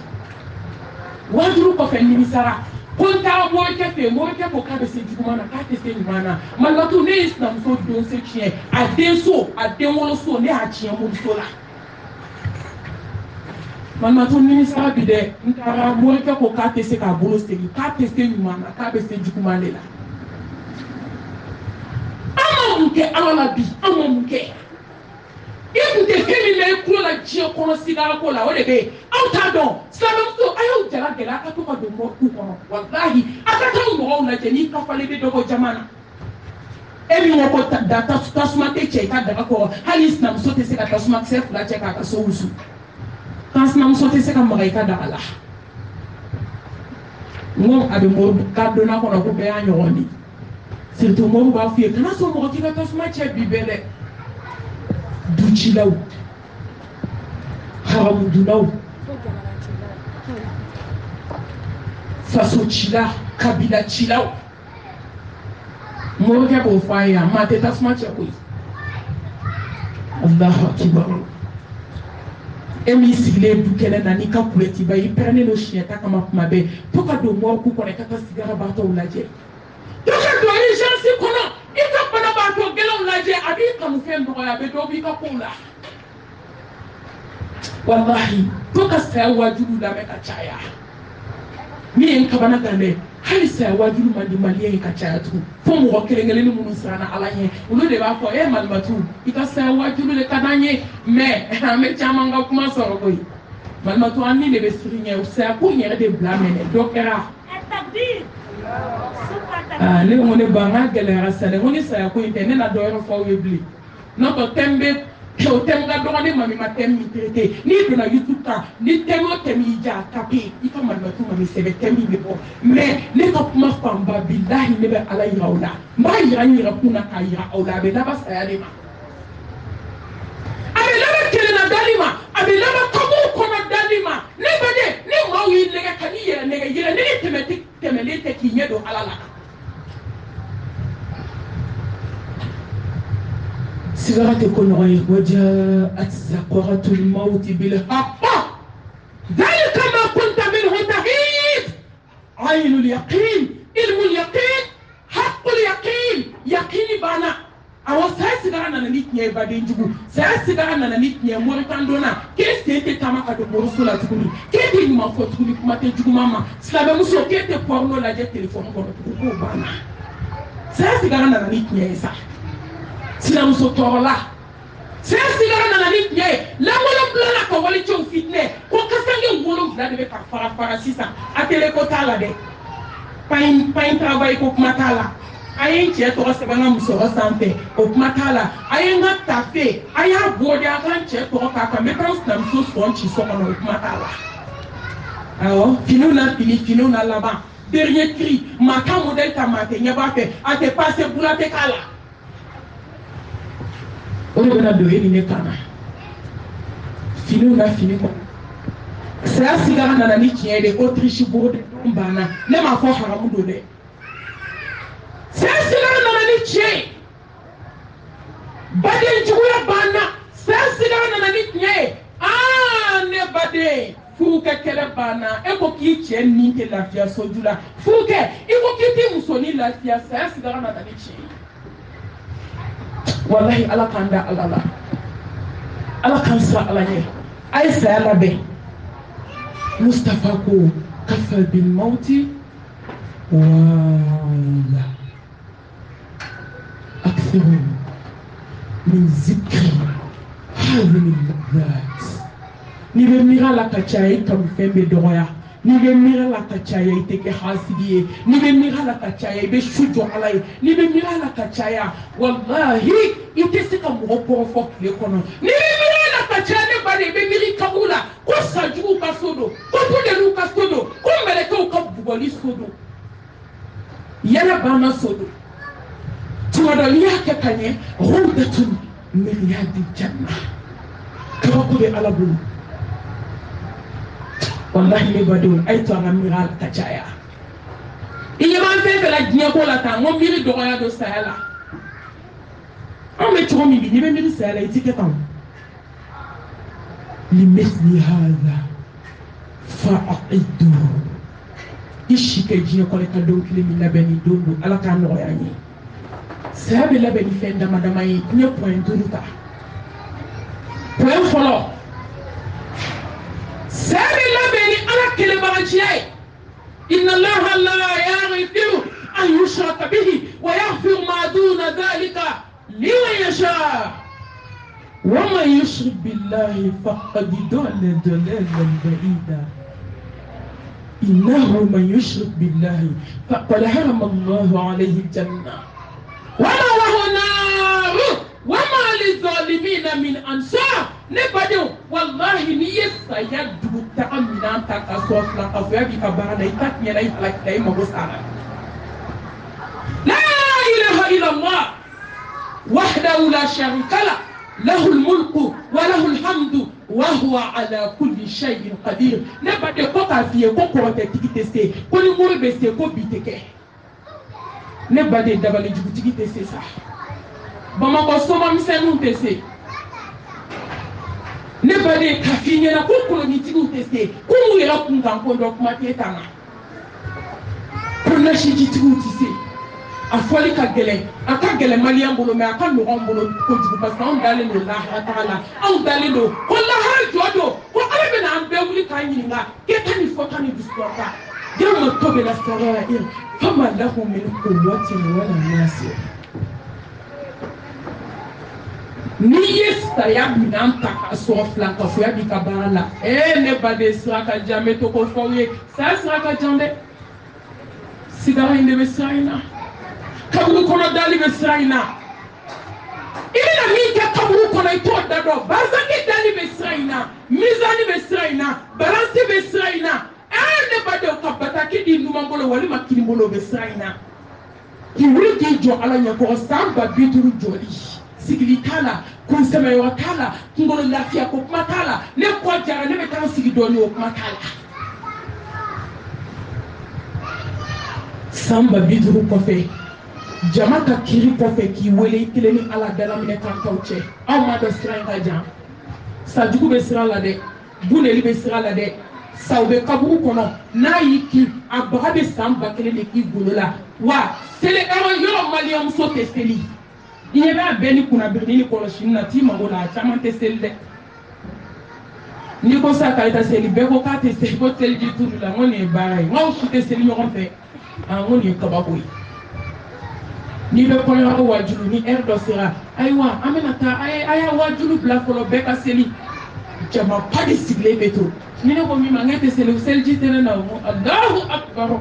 wajulu kɔfɛ nimisara ko n taara morikɛ fɛ yen morikɛ ko k'a bɛ se juguman na k'a tɛ se ɲuman na malimatu ne ye sinamuso donse tiɲɛ a den so a den woloso ne y'a tiɲɛ moriso la malimatu nimisara bi dɛ n taara morikɛ ko k'a tɛ se k'a bolo segin k'a tɛ se ɲuman na k'a bɛ se juguman de la an ma mun kɛ ala la bi an ma mun kɛ i kun tɛ fɛn min na i tulo la diɲɛ kɔnɔ sigara ko la o de bɛ yen aw t'a dɔn silamɛmuso a y'aw jala gɛlɛya a ka to ka don mɔriku kɔnɔ walahi a ka taa mɔgɔw lajɛ n'i kafalen bɛ dɔ bɔ jama na e min ko ko tasuma tɛ cɛ i ka daga kɔrɔ hali sinamuso tɛ se ka tasuma kisɛ 2 cɛ k'a ka so wusu kan sinamuso tɛ se ka maga i ka daga la n ko a bɛ mɔri k'a donna kɔnɔ ko bɛɛ y'a ɲɔgɔn de surtout mɔriw b'a f'i ye kana sɔn mɔgɔ k'i ka tasuma cɛ bi bɛɛ dɛ ducilaw haramudunaw fasocila kabilacilaw morikɛ b'o fɔ a ye maa tɛ tasuma cɛ koyi Allahu akibar e min sigilen du kɛnɛ na n'i ka kuletiba i pɛrɛnnen don siɲɛta kama kuma bɛɛ to ka don mɔriku kɔnɔ i ka taa sigarabaatɔw lajɛ to ka don urgence kɔnɔ i ka banabaatɔ gɛlɛnw lajɛ a b'i kanufɛn nɔgɔya a bɛ dɔ b'i ka kow la wallahi to ka saya wajulu lamɛn ka caya min ye n kabana kan dɛ hali saya wajulu man di maliyɛn ye ka caya tugun fo mɔgɔ kelen-kelenni minnu siranna ala ɲɛ olu de b'a fɔ malimatu i ka saya wajulu de ka d'an ye mais an bɛ caman ka kuma sɔrɔ koyi malimatu an ni de bɛ siri ɲɛ saya ko in yɛrɛ de bila mɛnɛ dɔ kɛra ne ko ne ba n ka gɛlɛyara sa dɛ n ko ni saya ko in tɛ ne na dɔ yɔrɔ fɔ aw ye bilen n'o tɛ thème bɛ o thème ka dɔgɔ ne mami ma thème min traité n'i donna YouTube kan ni thème o thème y'i diya a tapé i ka malimatu mami sɛbɛn thème in bɛ bɔ mais ne ka kuma fanba bilahi ne bɛ ala yira aw la n b'a yira n yɛrɛ kun na k'a yira aw la a bɛ laban saya de ma a bɛ laban kelenna dali ma a bɛ laban kabuw kɔnɔ dali ma ne baden ni maaw y'i nɛgɛ ka n'i yɛrɛ nɛgɛ yɛrɛ nɛgɛ tɛmɛlen tɛ k'i ɲɛ don ala la sigarate ko noy wajaat saqaratul maut bil haqq dhalika ma kunta minhu tahid aynul yaqin ilmul yaqin haqqul yaqin yaqini bana awa saya sigara nana ni tiɲɛ baden jugu saya sigara nana ni tiɲɛ moritan donna k'e sen tɛ taama ka don moriso la tuguni k'e tɛ ɲuman fɔ tuguni kuma tɛ juguman ma silamɛmuso k'e tɛ porno lajɛ telefɔni kɔnɔ tugun k'o banna saya sigara nana ni tiɲɛ ye sa sinamuso tɔɔrɔla saya sigara nana ni tiɲɛ ye lankolon bilala ka walicɛw fitinɛ ko kasange 7 de bɛ ka fara fara sisan a tele ko t'a la dɛ pain travail ko kuma t'a la a ye n cɛ tɔgɔ sɛbɛn n ka musɔrɔ sanfɛ o kuma t'a la a ye n ka tafe a y'a bɔ de a ka n cɛ tɔgɔ k'a kan n bɛ taa n sinamuso sɔn ci so kɔnɔ o kuma t'a la awɔ finiw na fini finiw na laban dernier cri maa ka modèle ta maa tɛ ɲɛ b'a fɛ a tɛ passe bula tɛ k'a la o de bɛna don e ni ne kan na finiw na fini kɔnɔ saya sigara nana ni tiɲɛ de Autriche bolo de don banna ne m'a fɔ haramu don dɛ saya sigara nana ni tiɲɛ baden juguya banna saya sigara nana ni tiɲɛ ye ne baden furukɛ kɛlɛ banna e ko k'i cɛ ni tɛ lafiya soju la furukɛ i ko k'i tɛ muso ni lafiya saya sigara nana ni tiɲɛ wallahi ala k'an da ala la ala k'an siran ala ɲɛ a ye saya labɛn Mustafa ko kafa bil mauti wala أكثر من ذكر هذه اللذات نبميرا لا كتشاي كم فين بدويا نبميرا لا كتشاي تك حاسدية نبميرا لا كتشاي بشجوع علي نبميرا لا كتشاي والله يتسكى مغفور فوق لكنا نبميرا لا كتشاي نبني بميري كابولا كوساجو كاسودو كوبودلو كاسودو كومبلكو كابوغولي سودو يلا بانا سودو tuwadaliya ke kanye rawdatun min riyadil janna kabako be ala bulu wallahi ne badul ay to na miral kachaya iye man fe la dinya ko la tan mo miri do ya do sala on me to mi bi ni be miri sala itike tan limithli hadha fa'idu ishike dinya ko le ka do kile mi labeni dondo ala ka no yani saya bɛ labɛn ni fɛn dama dama ye n ye point 5 ta point fɔlɔ saya bɛ labɛn ni ala kelebagaciya ye inna allaha la yaghfiru an yushraka bihi wa yaghfiru ma duna dhalika liman yasha wa man yushrik billahi faqad dalla dalalan ba'ida innahu man yushrik billahi faqad harama allahu alayhi al-jannah وما له نار وما للظالمين من أنصار نبدو والله نيسا يدو تأمنا تكسوف لقفيا بكبارنا يتكني لي حلق لي مبسانا لا إله إلا الله وحده لا شريك له له الملك وله الحمد وهو على كل شيء قدير نبدو كوكا فيه كوكو تكتسي كل مربسي كو بيتكي ne bade dabali jugutigi tɛ se sa Bamakɔ soma misɛnninw tɛ se ne bade ka f'i ɲɛna ko kolonitigiw tɛ se ko m'u yɛrɛ kunkan ko dɔ kuma tɛ tan na ko nasijitigiw tɛ se a fɔli ka gɛlɛn a ka gɛlɛn maliyɛn bolo mɛ a ka nɔgɔn an bolo kojugu parce que anw dalen don lahara taga la anw dalen don ko lahara jɔ don ko ala bɛna an bɛɛ wuli k'an ɲininka kɛta ni fɔta ni dusukɔrɔta يوم تبلى السرائر فما له من قوة ولا ناصر نيستا يا بنانتا كسوفلا كفويا بكبارلا ne bade sraka jame to ko foye sa sraka jande sigara inde be sraina kaburu kono dali be sraina ina mi ka kaburu kono ito dado bazangi dali be sraina mizani be sraina balansi be sraina ne bade ka bataki di numangolo wali makirimbolo be sraina ki wuri ki jo ala nya ko samba bituru joli sigili kala kunsema yo kala ngolo lafiya ko kuma kala ne ko jara ne be tan sigi doni o kuma kala samba bituru ko fe jama ka kiri kɔfɛ k'i wele i kelen ni ala dalaminɛ kan kaw cɛ aw ma dɔ sira in ka jan sajugu bɛ sira la dɛ buneli bɛ sira la dɛ saw bɛ kaburu kɔnɔ n'a y'i kin a baga bɛ san 1000 de k'i golo la wa seli yɔrɔ maliyamuso tɛ seli i ɲɛ b'a bɛɛ ni kunnabirili ni kɔlɔsini na t'i mago la a caman tɛ seli dɛ n'i ko sa k'a ta seli bɛɛ ko k'a tɛ seli ko seliji turu la n ko nin ye baara ye n k'aw si tɛ seli ɲɔgɔn fɛ n ko nin ye kabako ye n'i bɛ kɔɲɔyɔrɔ wajulu ni heure dɔ sera ayiwa an bɛna taa a y'a wajulu bila fɔlɔ bɛɛ ka seli jamaba de sigilen bɛ to ni ne ko min ma n k'e tɛ seli seliji tɛ ne na o Alahu akbar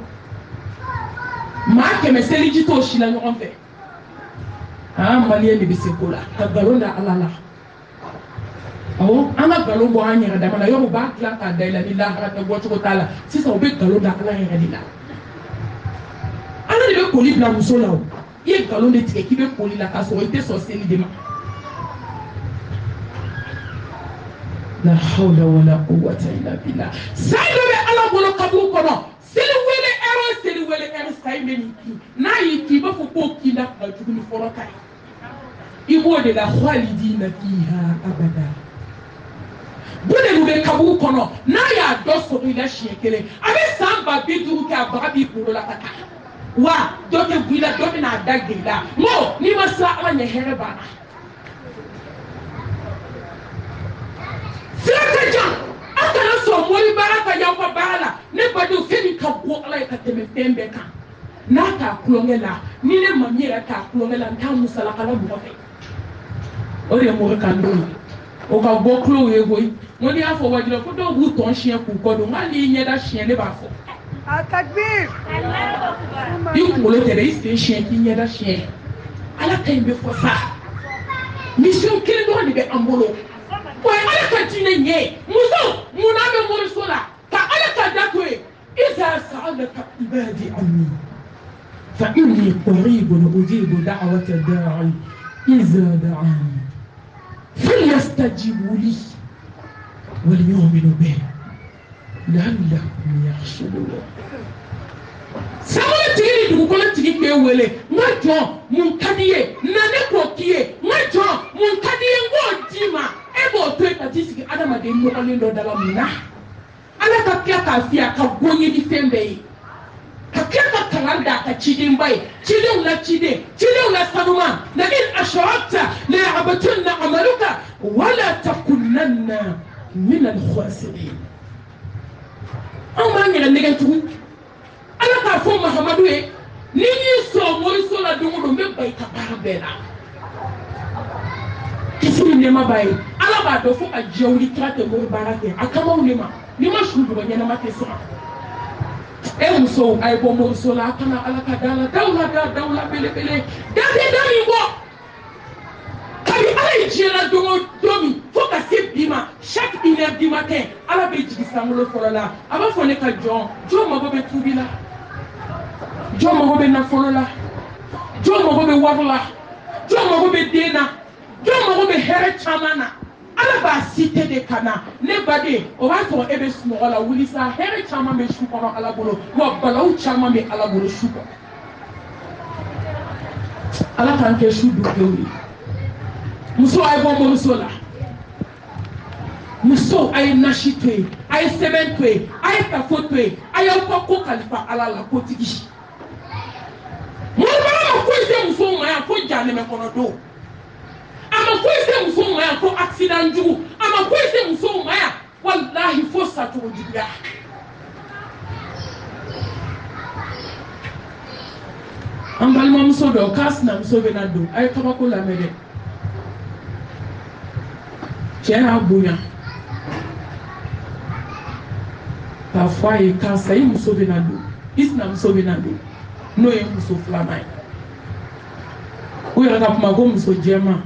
maa 100 seliji t'o si la ɲɔgɔn fɛ maliyɛn de bɛ se ko la ka nkalon da ala la awɔ an ka nkalon bɔ an yɛrɛ dama na yɔrɔ u b'a dilan k'a da i la ni lahara tɛ bɔcogo t'a la sisan u bɛ nkalon da ala yɛrɛ de la ala de bɛ koli bila muso la o i ye nkalon de tigɛ k'i bɛ koli la k'a sɔrɔ i tɛ sɔn seli de ma la hawla wala quwwata illa billah sayi dɔ bɛ ala bolo kaburu kɔnɔ seli wele ɛrɛ o seli wele ɛrɛ sayi bɛ nin kin n'a y'i kin i b'a fɔ k'o kin da ka jugu ni fɔlɔ ta ye i b'o de la khalidina fiha abada bunelu bɛ kaburu kɔnɔ n'a y'a dɔ sɔrɔ i la siɲɛ 1 a bɛ san 50 kɛ a baga b'i kunkolo la ka taa wa dɔ tɛ bɔ i la dɔ bɛ n'a da gere la n ko n'i ma siran ala ɲɛ hɛrɛ b'a la sira ka jan an kana sɔn mɔni baara ka y'aw ka baara la ne badenw fɛn min ka bon ala ye ka tɛmɛ fɛn bɛɛ kan n'a t'a kulonkɛ la ni ne ma min yɛrɛ t'a kulonkɛ la n t'a musalakala mɔgɔ fɛ o de ye mɔgɔ kan don o ka bɔ kulow ye koyi n ko n'i y'a fɔ wajibi ko dɔw b'u tɔn siɲɛ k'u kɔ don hali n'i ɲɛda siɲɛ ne b'a fɔ i kunkolo tɛ dɛ i sen siɲɛ k'i ɲɛda siɲɛ ala ka ɲi bɛ fɔ sa mission 1 dɔrɔn de bɛ an bolo wa ala ka diinɛ ɲɛ muso mun n'a bɛ moriso la ka ala ka da to yen iza sa'alaka ibadi anni fa inni qaribun ujibu da'wata da'i iza da'ani falyastajibu li وليؤمنوا به لعلهم يرشدون samara tigi ni dugukolo tigi bɛ wele n ka jɔn mun ka di ye na ne k'o k'i ye n ka jɔn mun ka di ye n k'o d'i ma e b'o to yen ka t'i sigi adamaden nɔgɔlen dɔ da la mun na ala ka tila k'a f'i ye a ka go ye ni fɛn bɛɛ ye ka tila ka kalan da a ka cidenba ye cidenw la ciden cidenw la sanuma la in asharakta la yahbatunna amaluka wala takunanna min al-khasirin an b'an yɛrɛ nɛgɛ tugun ala k'a fɔ mahamadu ye ni y'i sɔrɔ moriso la don o don n bɛ ba i ka baara bɛɛ la kisi ni nɛɛma b'a ye ala b'a dɔn fo ka diɲɛ wuli kira tɛ mori baara kɛ a kamaw de ma n'i ma su dogo ɲɛnama tɛ sɔrɔ e musow a ye bɔ moriso la a kana ala ka da la daw la belebele da min bɔ kabi ala ye diɲɛ la don o don min fo ka se bi ma chaque 1 heure du matin ala bɛ jigin sankolo fɔlɔ la a b'a fɔ ne ka jɔn mago bɛ tubi la jɔn mago bɛ nafolo la jɔn mago bɛ wari la jɔn mago bɛ den na jɔn mago bɛ hɛrɛ caman na ala b'a cité de ka na ne baden o b'a sɔrɔ e bɛ sunɔgɔ la wuli sa hɛrɛ caman bɛ su kɔnɔ ala bolo wa balawu caman bɛ ala bolo su kɔnɔ ala k'an kɛ su dunkew ye muso a ye bɔ moriso la muso a ye nasi to yen a ye sɛbɛn to yen a ye tafo to yen a y'aw ka ko kalifa ala la kotigi mɔrɔbaga ma foyi se musow ma yan fo janɛmɛ kɔnɔ don a ma foyi se musow ma yan fo accident jugu a ma foyi se musow ma yan walahi fo sacogo juguya an balimamuso dɔw k'a sinamuso bɛ na don a ye kabako lamɛn dɛ cɛ y'a bonya k'a fɔ a ye karisa i muso bɛ na don i sinamuso bɛ na don n'o ye muso filanan ye u yɛrɛ ka kuma ko muso jɛman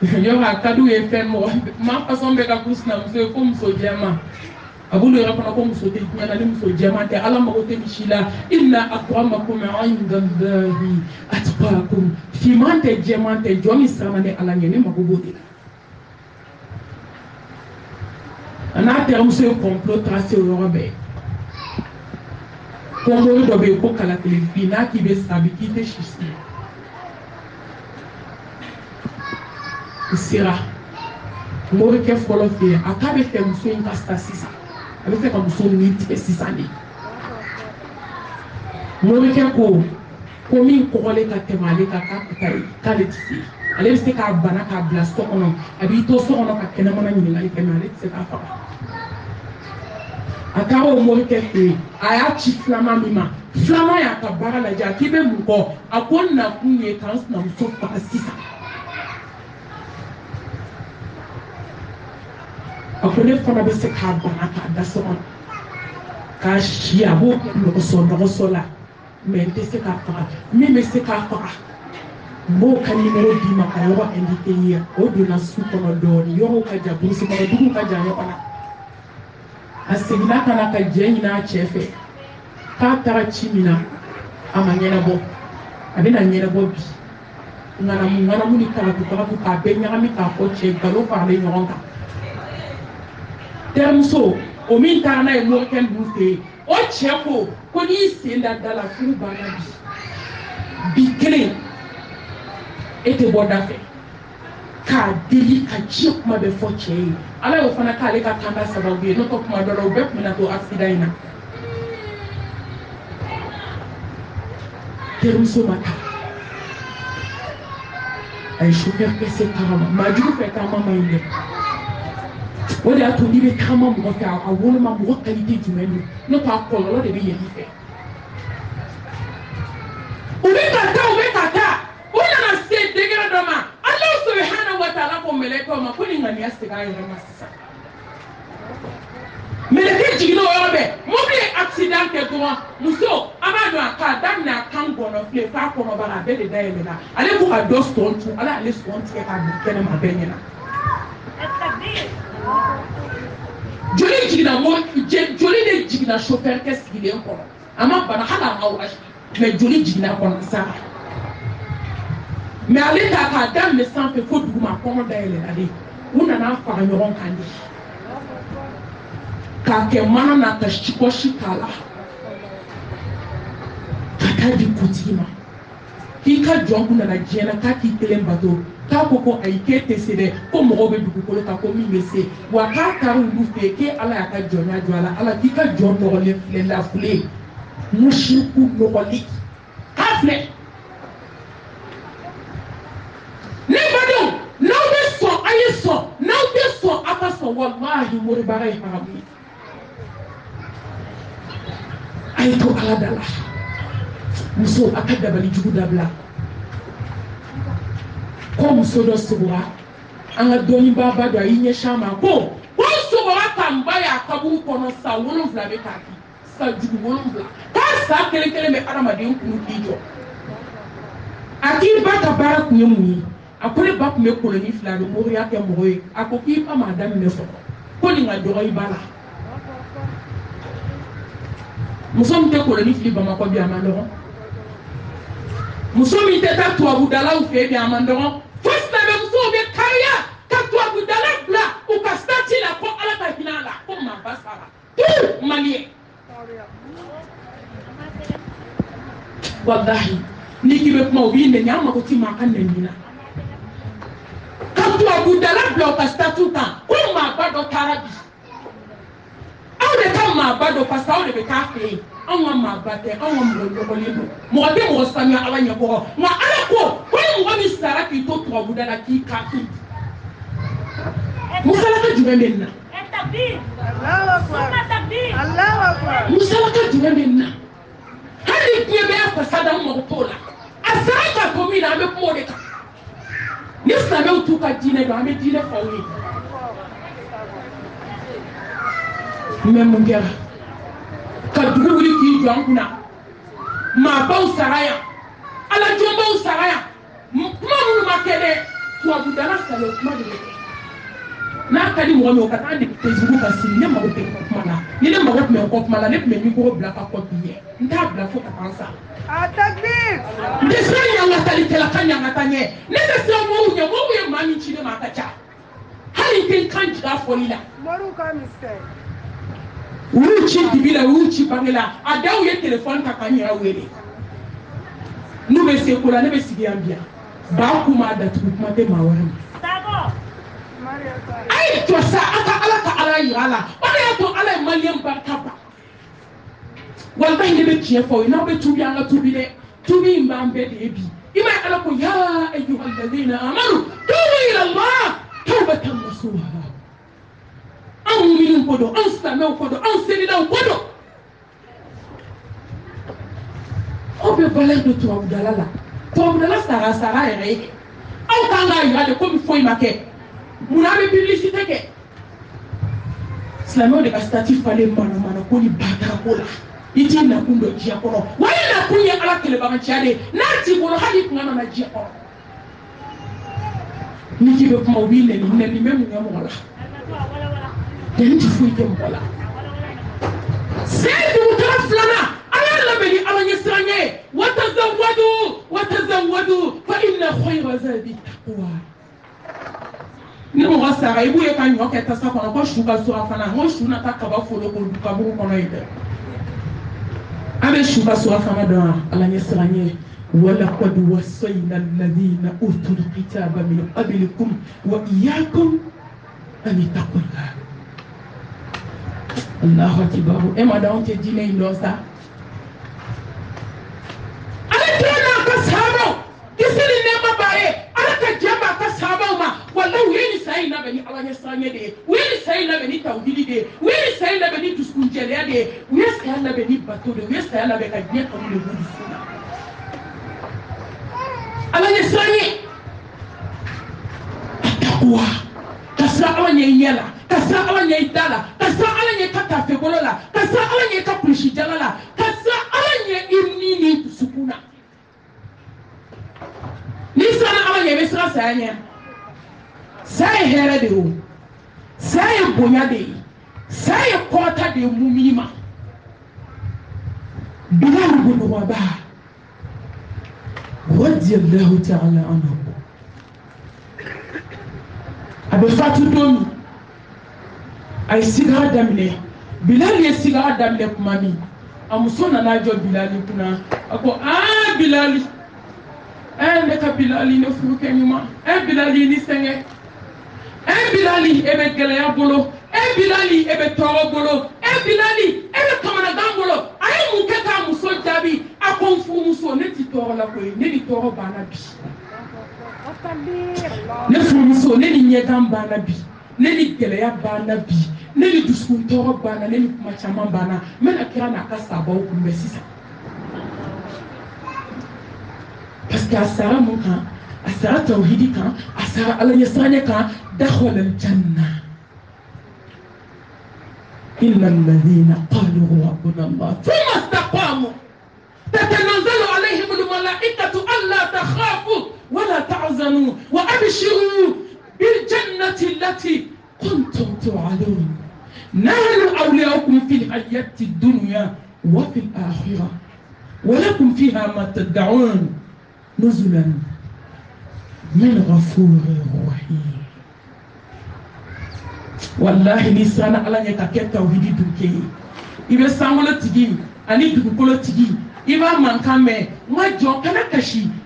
yɔrɔ a ka d'u ye fɛn mɔgɔ maa fasɔn bɛ ka k'u sinamuso ye ko muso jɛman a b'olu yɛrɛ fana ko muso tɛ diɲɛ na ni muso jɛman tɛ ala mago tɛ misi la inna akramakum indallahi atqakum finman tɛ jɛman tɛ jɔn min siranna ni ala ɲɛ ne mago b'o de la a n'a terimuso ye complot tracé o yɔrɔ bɛɛ Tɔnjɔri dɔ bɛ yen ko kalakilefin n'a k'i bɛ sa a bɛ k'i tɛ si si. U sera morikɛ fɔlɔ fɛ yen a k'a bɛ fɛ muso in ka sa sisan a bɛ fɛ ka muso min tigɛ sisan de. Morikɛ ko min kɔgɔlen ka tɛmɛ ale kan k'ale tɛ se ale bɛ se k'a bana k'a bila so kɔnɔ a b'i to so kɔnɔ ka kɛnɛmana ɲininkali kɛ mɛ ale tɛ se k'a faga. A taara o morikɛ fɛ yen a y'a ci filanan min ma filanan y'a ka baara lajɛ a k'i bɛ mun kɔ a ko nakun ye k'an sinamuso faga sisan. A ko ne fana bɛ se k'a bana k'a da so kɔnɔ k'a si a b'o kɛ nɔgɔsɔ la mɛ n tɛ se k'a faga min bɛ se k'a faga n b'o ka nimero d'i ma ka yɔrɔ invité i ye o donna su kɔnɔ dɔɔnin yɔrɔw ka jan burusi kɔnɔ duguw ka jan ɲɔgɔn na a seginna ka na ka jɛ ɲini a cɛ fɛ k'a taara ci min na a ma ɲɛnabɔ a bɛna ɲɛnabɔ bi ŋanamu ni kalakutakalatu k'a bɛɛ ɲagami k'a fɔ cɛ nkalon faralen ɲɔgɔn kan. Terimuso o min taara n'a ye morikɛ ninnu fɛ yen o cɛ ko n'i sen da da la furu banna bi kelen e tɛ bɔ da fɛ k'a deli ka diɲɛ kuma bɛɛ fɔ cɛ ye ala y'o fana k'ale ka kanda sababu ye n'o tɛ kuma dɔ la u bɛɛ tun bɛna to accident in na. Terimuso ma taa a ye chauffeur pese tagama maajugu fɛ taama ma ɲi dɛ. O de y'a to n'i bɛ taama mɔgɔ fɛ a woloma mɔgɔ qualité jumɛn don n'o tɛ a kɔlɔlɔ de bɛ yɛlɛ i fɛ. U bɛ ka taa u nana se degré dɔ ma Ala subhanahu wa ta'ala ko mɛlɛkɛw ma ko nin ŋaniya segin a yɛrɛ ma sisan. Mɛlɛkɛ jiginna o yɔrɔ bɛɛ mobili ye accident kɛ dɔrɔn muso an b'a dɔn a k'a daminɛ a kan gɔnɔfile f'a kɔnɔbara a bɛɛ de dayɛlɛnna ale ko ka dɔ sɔn tun Ala y'ale sɔn tigɛ k'a bila kɛnɛma a bɛɛ ɲɛna. Joli de jiginna chauffeur kɛ sigilen kɔnɔ a ma bana hali a ma wasi mɛ joli jiginna kɔnɔ sa mɛ ale ta k'a daminɛ sanfɛ fo duguma kɔnɔ dayɛlɛnna de u nana fara ɲɔgɔn kan de k'a kɛ mana na ka kɔsi k'a la ka taa di kutigi ma k'i ka jɔn kun nana diɲɛ na k'a k'i kelen bato k'a ko ayi k'e tɛ se dɛ ko mɔgɔw bɛ dugukolo kan ko min bɛ se wa k'a taara olu fɛ yen k'e ala y'a ka jɔnya jɔ a la ala k'i ka jɔn nɔgɔlen filɛ lafule musiriku nɔgɔli k'a filɛ. Ne badenw n'aw bɛ sɔn a ye sɔn n'aw tɛ sɔn a ka sɔn walahi moribaga ye haramu ye. A ye to ala da la muso a ka dabali jugu dabila ko muso dɔ sogora an ka dɔnnibaa dɔ a y'i ɲɛsin a ma ko sogora ka n ba y'a kaburu kɔnɔ sa 7 bɛ k'a di sa jugu 7 k'a sa kelen kelen bɛ adamaden kun k'i jɔ a k'i ba ka baara kun ye mun ye a ko ne ba tun bɛ koloni 2 a bɛ moriya kɛ mɔgɔ ye a ko k'i ba m'a daminɛ fɔlɔ ko nin ka dɔgɔ i ba la muso min tɛ koloni fili Bamakɔ bi a man dɔgɔ muso min tɛ taa tubabudalaw fɛ bi a man dɔgɔ fo sinamusow bɛ kariya ka tubabudala bila u ka statut la ko ala ka hinɛ a la ko maa ba sara tout maliyɛn walahi n'i k'i bɛ kuma u b'i nɛni an mago t'i ma a ka nɛni na ka tubabudala bila u ka statut kan ko maa ba dɔ taara bi aw de ka maa ba dɔ parce que aw de bɛ taa fɛ yen anw ka maa ba tɛ anw ka mɔgɔ nɔgɔlen don mɔgɔ tɛ mɔgɔ sanuya ala ɲɛkɔrɔ nka ala ko ni mɔgɔ min sara k'i to tubabuda la k'i kafiri musalaka jumɛn bɛ nin na musalaka jumɛn bɛ nin na hali diɲɛ bɛ fasada an mago t'o la a sara ka to min na an bɛ kuma o de kan ni silamɛw t'u ka diinɛ dɔn an bɛ diinɛ fɔ aw ye mɛ mun kɛra ka dugu wuli k'i jɔ an kunna maabaw sara yan alajɔnbaw sara yan kuma minnu ma kɛ dɛ tubabudala salo kuma de bɛ kɛ n'a ka di mɔgɔ min o ka taa de Facebook kan sini ne mago tɛ kɔ kuma la ni ne mago tun bɛ kɔ kuma la ne tun bɛ micro bila ka kɔ k'i ɲɛ n t'a bila fo ka taa n sa n tɛ se ɲangatali ka ɲangata ɲɛ ne tɛ se mɔgɔw ɲɛ mɔgɔw ye maa min ci ne ma a ka ca hali n tɛ n kan jigin a fɔli la Uchi dibila uchi bangela ada uye téléphone kakanya wele nous be se ko la ne be sigi ambia ba kuma da tu kuma te mawara sabo ay to sa aka ala yala wala ya to ala maliyam barkaba wallahi ne be tie fo ina be tubi anga tubi de tubi mbambe de bi ima ala ko ya ayyuhal ladina amanu tubu ila allah tawbatan nasuha an minin kodo an silamɛw kodo an selilaw kodo aw bɛ valeur de tubabudala la tubabudala sara yɛrɛ ye aw kan k'a yira de komi foyi ma kɛ munna a bɛ publicité kɛ silamɛw de ka statut falen mana ko ni batako la i t'i nakun dɔn diɲɛ kɔnɔ wa i nakun ye ala kɛlɛbagaciya de ye n'a t'i bolo hali i kun ka nana diɲɛ kɔnɔ ni k'i bɛ kuma u b'i nɛni bɛ mun kɛ mɔgɔ la den ti foyi kɛ mɔgɔ la c'est dugutara filanan a y'a labɛn ni ala ɲɛ siran ye watazawwadu fa inna khayra zadi taqwa ni mɔgɔ sara i b'u ye ka ɲɔ kɛ tasa kɔnɔ ko su ka surafana n ko su na taa kaba folo k'o du kaburu kɔnɔ ye dɛ an bɛ su ka surafana dɔn wa ala ɲɛ siran ye ولقد وصينا الذين أوتوا الكتاب من قبلكم وإياكم أن اتقوا الله Allahu Akbar. Et madame te dit il a ça. Allez tena ka sabo. Isili nema bae. Ala ka jamba ka sabo ma. Wallahi yeni sai na bani ala yasanye de. Yeni sai na bani tawhidi de. Yeni sai na bani tuskunjele de. Yeni sai na bani bato de. Yeni sai na bani ka je ka mu de suna. Ala yasanye. Takwa. Kasra ala nyela. Kasra ala nyidala. Kasra ala nyekata febolola. Kasra ala nyekapushi jalala. Kasra ala nyinini sukuna. Ni sana ala nyebesra sayanya. Say here de o. Say bonya de. Say kota de mumima. Bilal bin Rabah. Radiyallahu ta'ala anhu. Abe fatu domi. Ay sigara damine Bilal ye sigara damine kuma min a muso nana jɔ Bilali kunna a ko Bilali ne ka Bilali ne furu kɛ ɲuman Bilali ni sɛgɛn Bilali e bɛ gɛlɛya bolo Bilali e bɛ tɔɔrɔ bolo Bilali e bɛ kamanagan bolo a ye mun kɛ k'a muso jaabi a ko n furumuso ne ti tɔɔrɔ la koyi ne ni tɔɔrɔ banna bi ne furumuso ne ni ɲɛgan banna bi ne ni gɛlɛya banna bi ne ni dusukun tɔɔrɔ banna ne ni kuma caman banna n bɛna kira n'a ka sabaw kunbɛn sisan parce que a sara mun kan a sara tawhidi kan a sara ala ɲɛsiranɲɛ kan dakhala aljanna illa alladhina qalu rabbuna allah thumma istaqamu tatanazzalu alayhim almalaikatu alla takhafu wala tahzanu wa abshiru بالجنة التي كنتم توعدون نحن أولياؤكم في الحياة الدنيا وفي الآخرة ولكم فيها ما تدعون نزلا من غفور رحيم والله نسانا على نكاكة توحيدي دوكي إذا سامولا تجي أني دوكولا تجي إذا من كامي ما جو كنا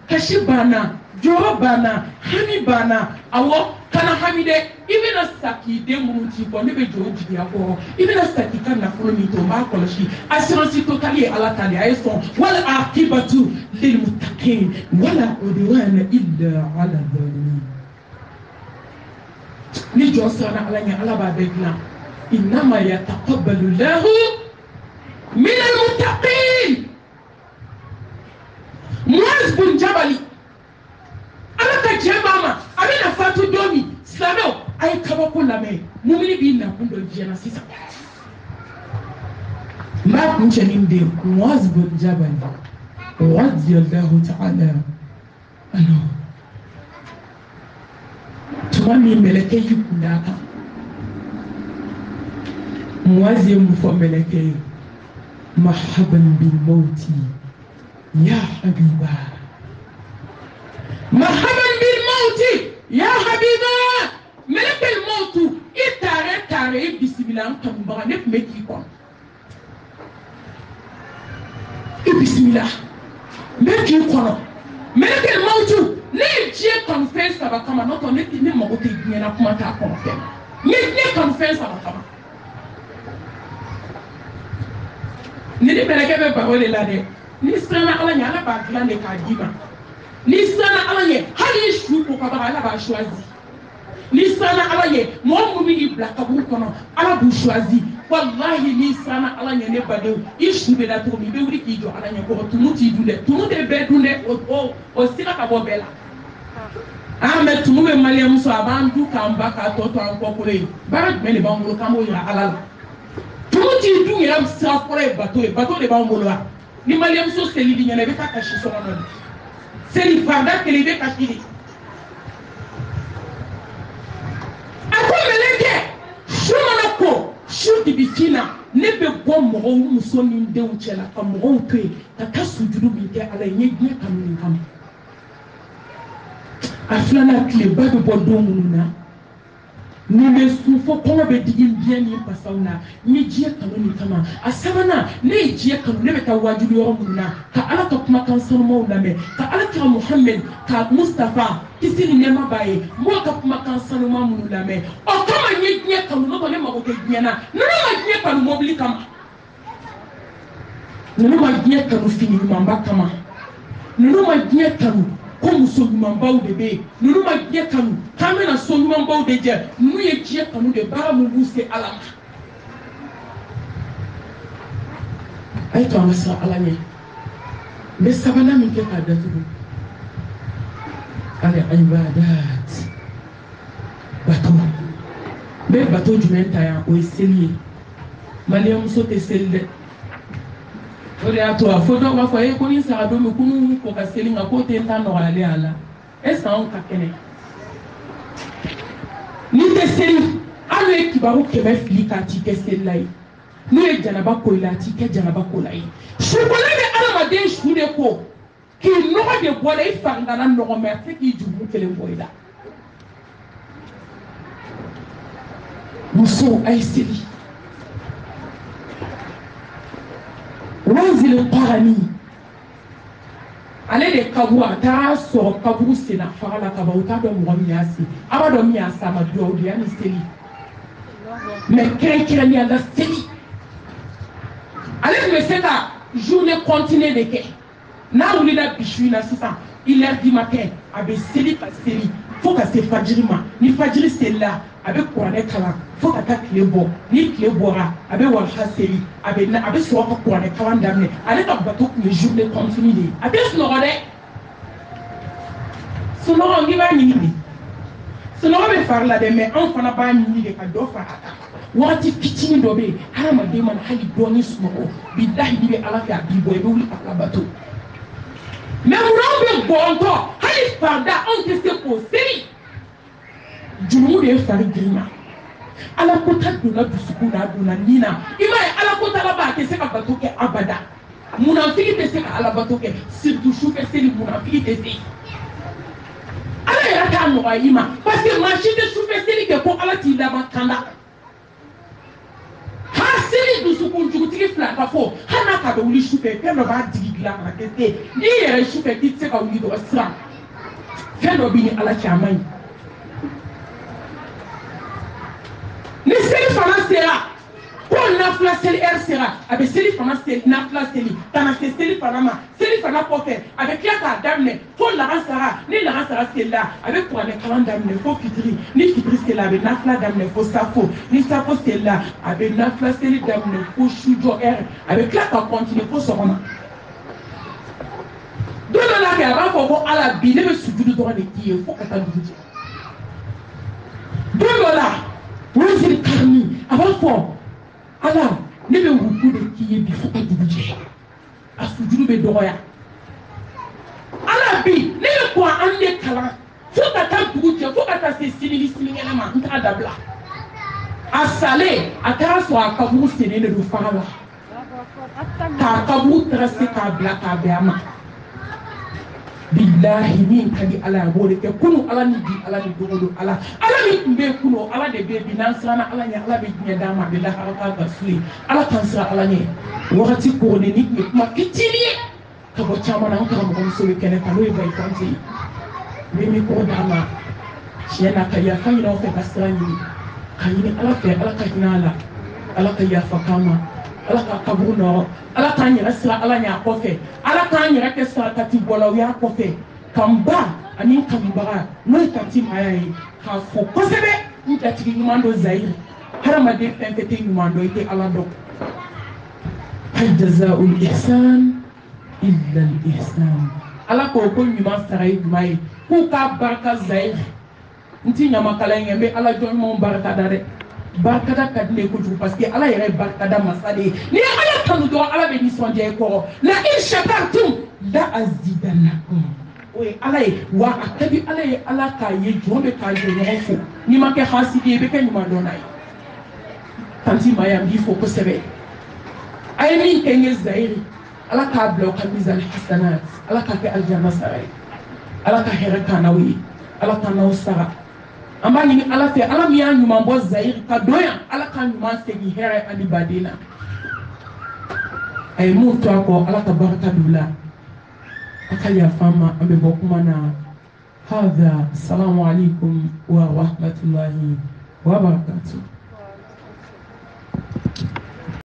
كشي بانا joro bana hami bana awo kana hami de ibina saki de muruti ko ne be joro jigi abo ibina saki kana folo mi to ma ko lashi assurance totally ala tali ay son wal aqibatu lil muttaqin wala udwana illa ala dhalimin ni jo sana ala nya ala ba be glan inma yataqabbalu lahu min al muttaqin Muaz bin Jabali ala ka jɛba ma a bɛna fatu don min silamɛw a ye kabako lamɛn mumini b'i nakun dɔ diɲɛna sisan n b'a kun cɛ nin den Muaz bin Jabal radiyallahu ta'ala anhu tuma min mɛlɛkɛ y'i kun d'a kan Muaz ye mun fɔ mɛlɛkɛ ye marhaban bil mawti ya habiba مرحبا بالموت يا حبيبا ملك الموت إتارة تارة بسم الله كم بغنف مكيكم et bismillah mais qui kono mais quel mautu ne die kan fait ça va kama non ne ne mo te na kuma ta kono fe ne kan fait ça va kama ni de bele kebe ba wole la de ni sana ala nya ala ba glande ka diba ni sana ala ye hali shu ko ka ba ala ba choisi ni sana ala ye mo mu mi ibla ka bu kono ala bu choisi wallahi ni sana ala ye ne badew ishu be la to mi be wuri ki jo ala ye ko tumuti dule tumude be dule o sira ka bo bela ame tumume maliam so abandu kamba ka to an ko kule barak me le bangolo kamo ya ala tumuti du ya sira kore bateau de bangolo ni maliam so seli di nyane be ka kashi so non seli farda kele be kashi ako melenge shumana ko shuti bikina ne be bɔ mɔgɔw muso ni denw cɛla ka mɔgɔw to yen ka taa sujudu min kɛ ala ye diɲɛ kanu nin kama a filanan tileba bɛ bɔ don minnu na ni bɛ sun fo kɔngɔ bɛ digi diɲɛ ni basaw la n ye diɲɛ kanu nin kama a sabanan ne ye diɲɛ kanu ne bɛ taa wajibi yɔrɔ minnu na ka ala ka kumakan sanumaw lamɛn ka ala kira muhammed ka mustafa kisi ni nɛɛma b'a ye mɔgɔ ka kumakan sanuma minnu lamɛn o kama n ye diɲɛ kanu n'o tɛ ne mago tɛ diɲɛ na ninnu ma diɲɛ kanu mobili kama ninnu ma diɲɛ kanu fini ɲumanba kama ninnu ma diɲɛ kanu ko muso ɲumanbaw de bɛ yen ninnu ma diɲɛ kanu k'an bɛna so ɲumanbaw de jɛ ninnu ye diɲɛ kanu de baara min b'u se ala ma a ye to an ka siran ala ɲɛ n bɛ sabanan min kɛ k'a datugu al-ibadat bato n bɛ bato jumɛn ta yan o ye seli ye maliyamuso tɛ seli dɛ o de y'a to a fɔ dɔw b'a fɔ ko ni saga don min ko n'u kɔ ka seli nka k'o tɛ n ta nɔgɔyalen a la est-ce que anw ka kɛnɛ n'i tɛ seli hali ye kibaru 100 fili k'a t'i kɛ seli la ye n'u ye janaba ko i la a t'i kɛ janaba ko la ye sukolen bɛ adamaden su de ko k'i nɔgɔ de bɔ la i farigana nɔgɔ mɛ a tɛ k'i jurumu kelen bɔ i la musow a ye seli Wanzil Qarani ale de kaburu a taara sɔrɔ kaburu senna faga la ka ban u t'a dɔn mɔgɔ min y'a se a b'a dɔn min y'a se a ma duwawu de yanni seli mais kɛrɛnkɛrɛnnenya la seli ale tun bɛ se ka journée continue de kɛ n'a wulila bisu in na sisan 1h du matin a bɛ seli ka seli fo ka se fajiri ma ni fajiri selila a bɛ kuranɛ kalan fo ka taa tile bɔ ni tile bɔra a bɛ walaha seli a bɛ sɔrɔ ka kuranɛ kalan daminɛ ale ka bato tun ye journée continue de ye a tɛ sunɔgɔ dɛ sunɔgɔ n'i b'a ɲini de sunɔgɔ bɛ fari la dɛ mais anw fana b'a ɲini de ka dɔ fara a kan waati fitinin dɔ bɛ yen hadamaden mana hali dɔɔni sunɔgɔ bilahi n'i bɛ ala fɛ a b'i bɔ i bɛ wuli ka ala bato mais munna anw bɛ bɔntɔ hali farida anw tɛ se k'o seli jurumu de ye fari girinna ala ko ta donna dusukun na a donna nin na i m'a ye ala ko ta la b'a tɛ se ka bato kɛ abada munafiki tɛ se ka ala bato kɛ surtout sufɛ seli munafiki tɛ se ala yɛrɛ t'a nɔgɔya i ma parce que maa si tɛ sufɛ seli kɛ ko ala t'i laban kanda ha seli dusukun jugutigi fila ka fɔ hali n'a ka bɛ wuli sufɛ fɛn dɔ b'a digi dilan ka kɛ se n'i yɛrɛ sufɛ k'i tɛ se ka wuli dɔrɔn siran fɛn dɔ b'i ni ala cɛ a man ɲi ni seli fana sera ko nafila seli heure sera a bɛ seli fana seli nafila seli ka na se seli fana ma seli fana kɔfɛ a bɛ tila k'a daminɛ fo lahansara ni lahansara selila a bɛ kuranɛ kalan daminɛ fo fitiri ni fitiri selila a bɛ nafila daminɛ fo safo ni safo selila a bɛ nafila seli daminɛ fo sujɔ heure a bɛ tila ka continuer fo sɔgɔma don dɔ la kɛ a b'a fɔ ko ala bi ne bɛ sujudu dɔrɔn de k'i ye fo ka taa dugu jɛ don dɔ la Wanzil Qarani a b'a fɔ ala ne bɛ ruku de k'i ye bi fo ka dugu jɛ a sujudu bɛ dɔgɔya ala bi ne bɛ kɔn an de kalan fo ka taa dugu jɛ fo ka taa se sinikɛnɛ ma n t'a dabila a salen a taara sɔrɔ a kaburu sennen de don faga la k'a kaburu tracé k'a bila k'a bɛn a ma billahi min ka di ala a b'o de kɛ kunu ala ni bi ala ni dogo don ala ala min tun bɛ yen kunu ala de bɛ yen bi n'an siranna ala ɲɛ ala bɛ diɲɛ d'a ma a bɛ lahara k'a ka su ye ala k'an siran ala ɲɛ wagati koronne ni tun ye kuma fitinin ye ka bɔ caman na an karamɔgɔmuso bɛ kɛnɛ kan n'o ye Bayi Kante ye n bɛ mikoro d'a ma tiɲɛ na ka yafa ɲini aw fɛ ka sira ɲini ka ɲini Ala fɛ Ala ka hinɛ a la Ala ka yafa k'an ma Ala ka kaburu nɔrɔ Ala k'an yɛrɛ sira Ala ɲɛ a kɔfɛ Ala k'an yɛrɛ kɛ sarakati bɔlaw y'a kɔfɛ k'an ba ani n kanubaga n'o ye Tanti Maya ye k'a fo kosɛbɛ n jatigi ɲuman dɔ Zayiri hadamaden fɛn fɛn tɛ ɲuman dɔn i tɛ Ala dɔn hal jazaa'ul ihsan illa al ihsan Ala ko ko ɲuman sara ye ɲuman ye k'u k'a barika Zayiri n ti ɲamakala in kɛ n bɛ Ala jɔn ɲumanw barika da dɛ barikada ka di ne ye kojugu parce que Ala yɛrɛ ye barikada masa de ye n'i ye Ala kanu dɔrɔn Ala bɛ nisɔndiya i kɔrɔ la in shakartum la azidannakum o ye Ala ye wa a ka di Ala ye Ala k'a ye jɔn bɛ k'a jɔ ɲɔgɔn fo n'i ma kɛ hasidi ye i bɛ kɛ ɲuman dɔnna ye Tanti Maya n b'i fo kosɛbɛ a ye min kɛ n ye Zayiri Ala k'a bila aw ka mizan hasanat Ala k'a kɛ aljanna sara ye Ala ka hɛrɛ k'an n'aw ye Ala k'an n'aw sara an b'a ɲini Ala fɛ Ala min y'a ɲuman bɔ Zayiri ka don yan Ala k'a ɲuman segin hɛrɛ ani baden na a ye mun to a kɔ Ala ka barika don la a ka yafa an ma an bɛ bɔ kuma na hada salamu alaikum wa rahmatullahi wa barakatuh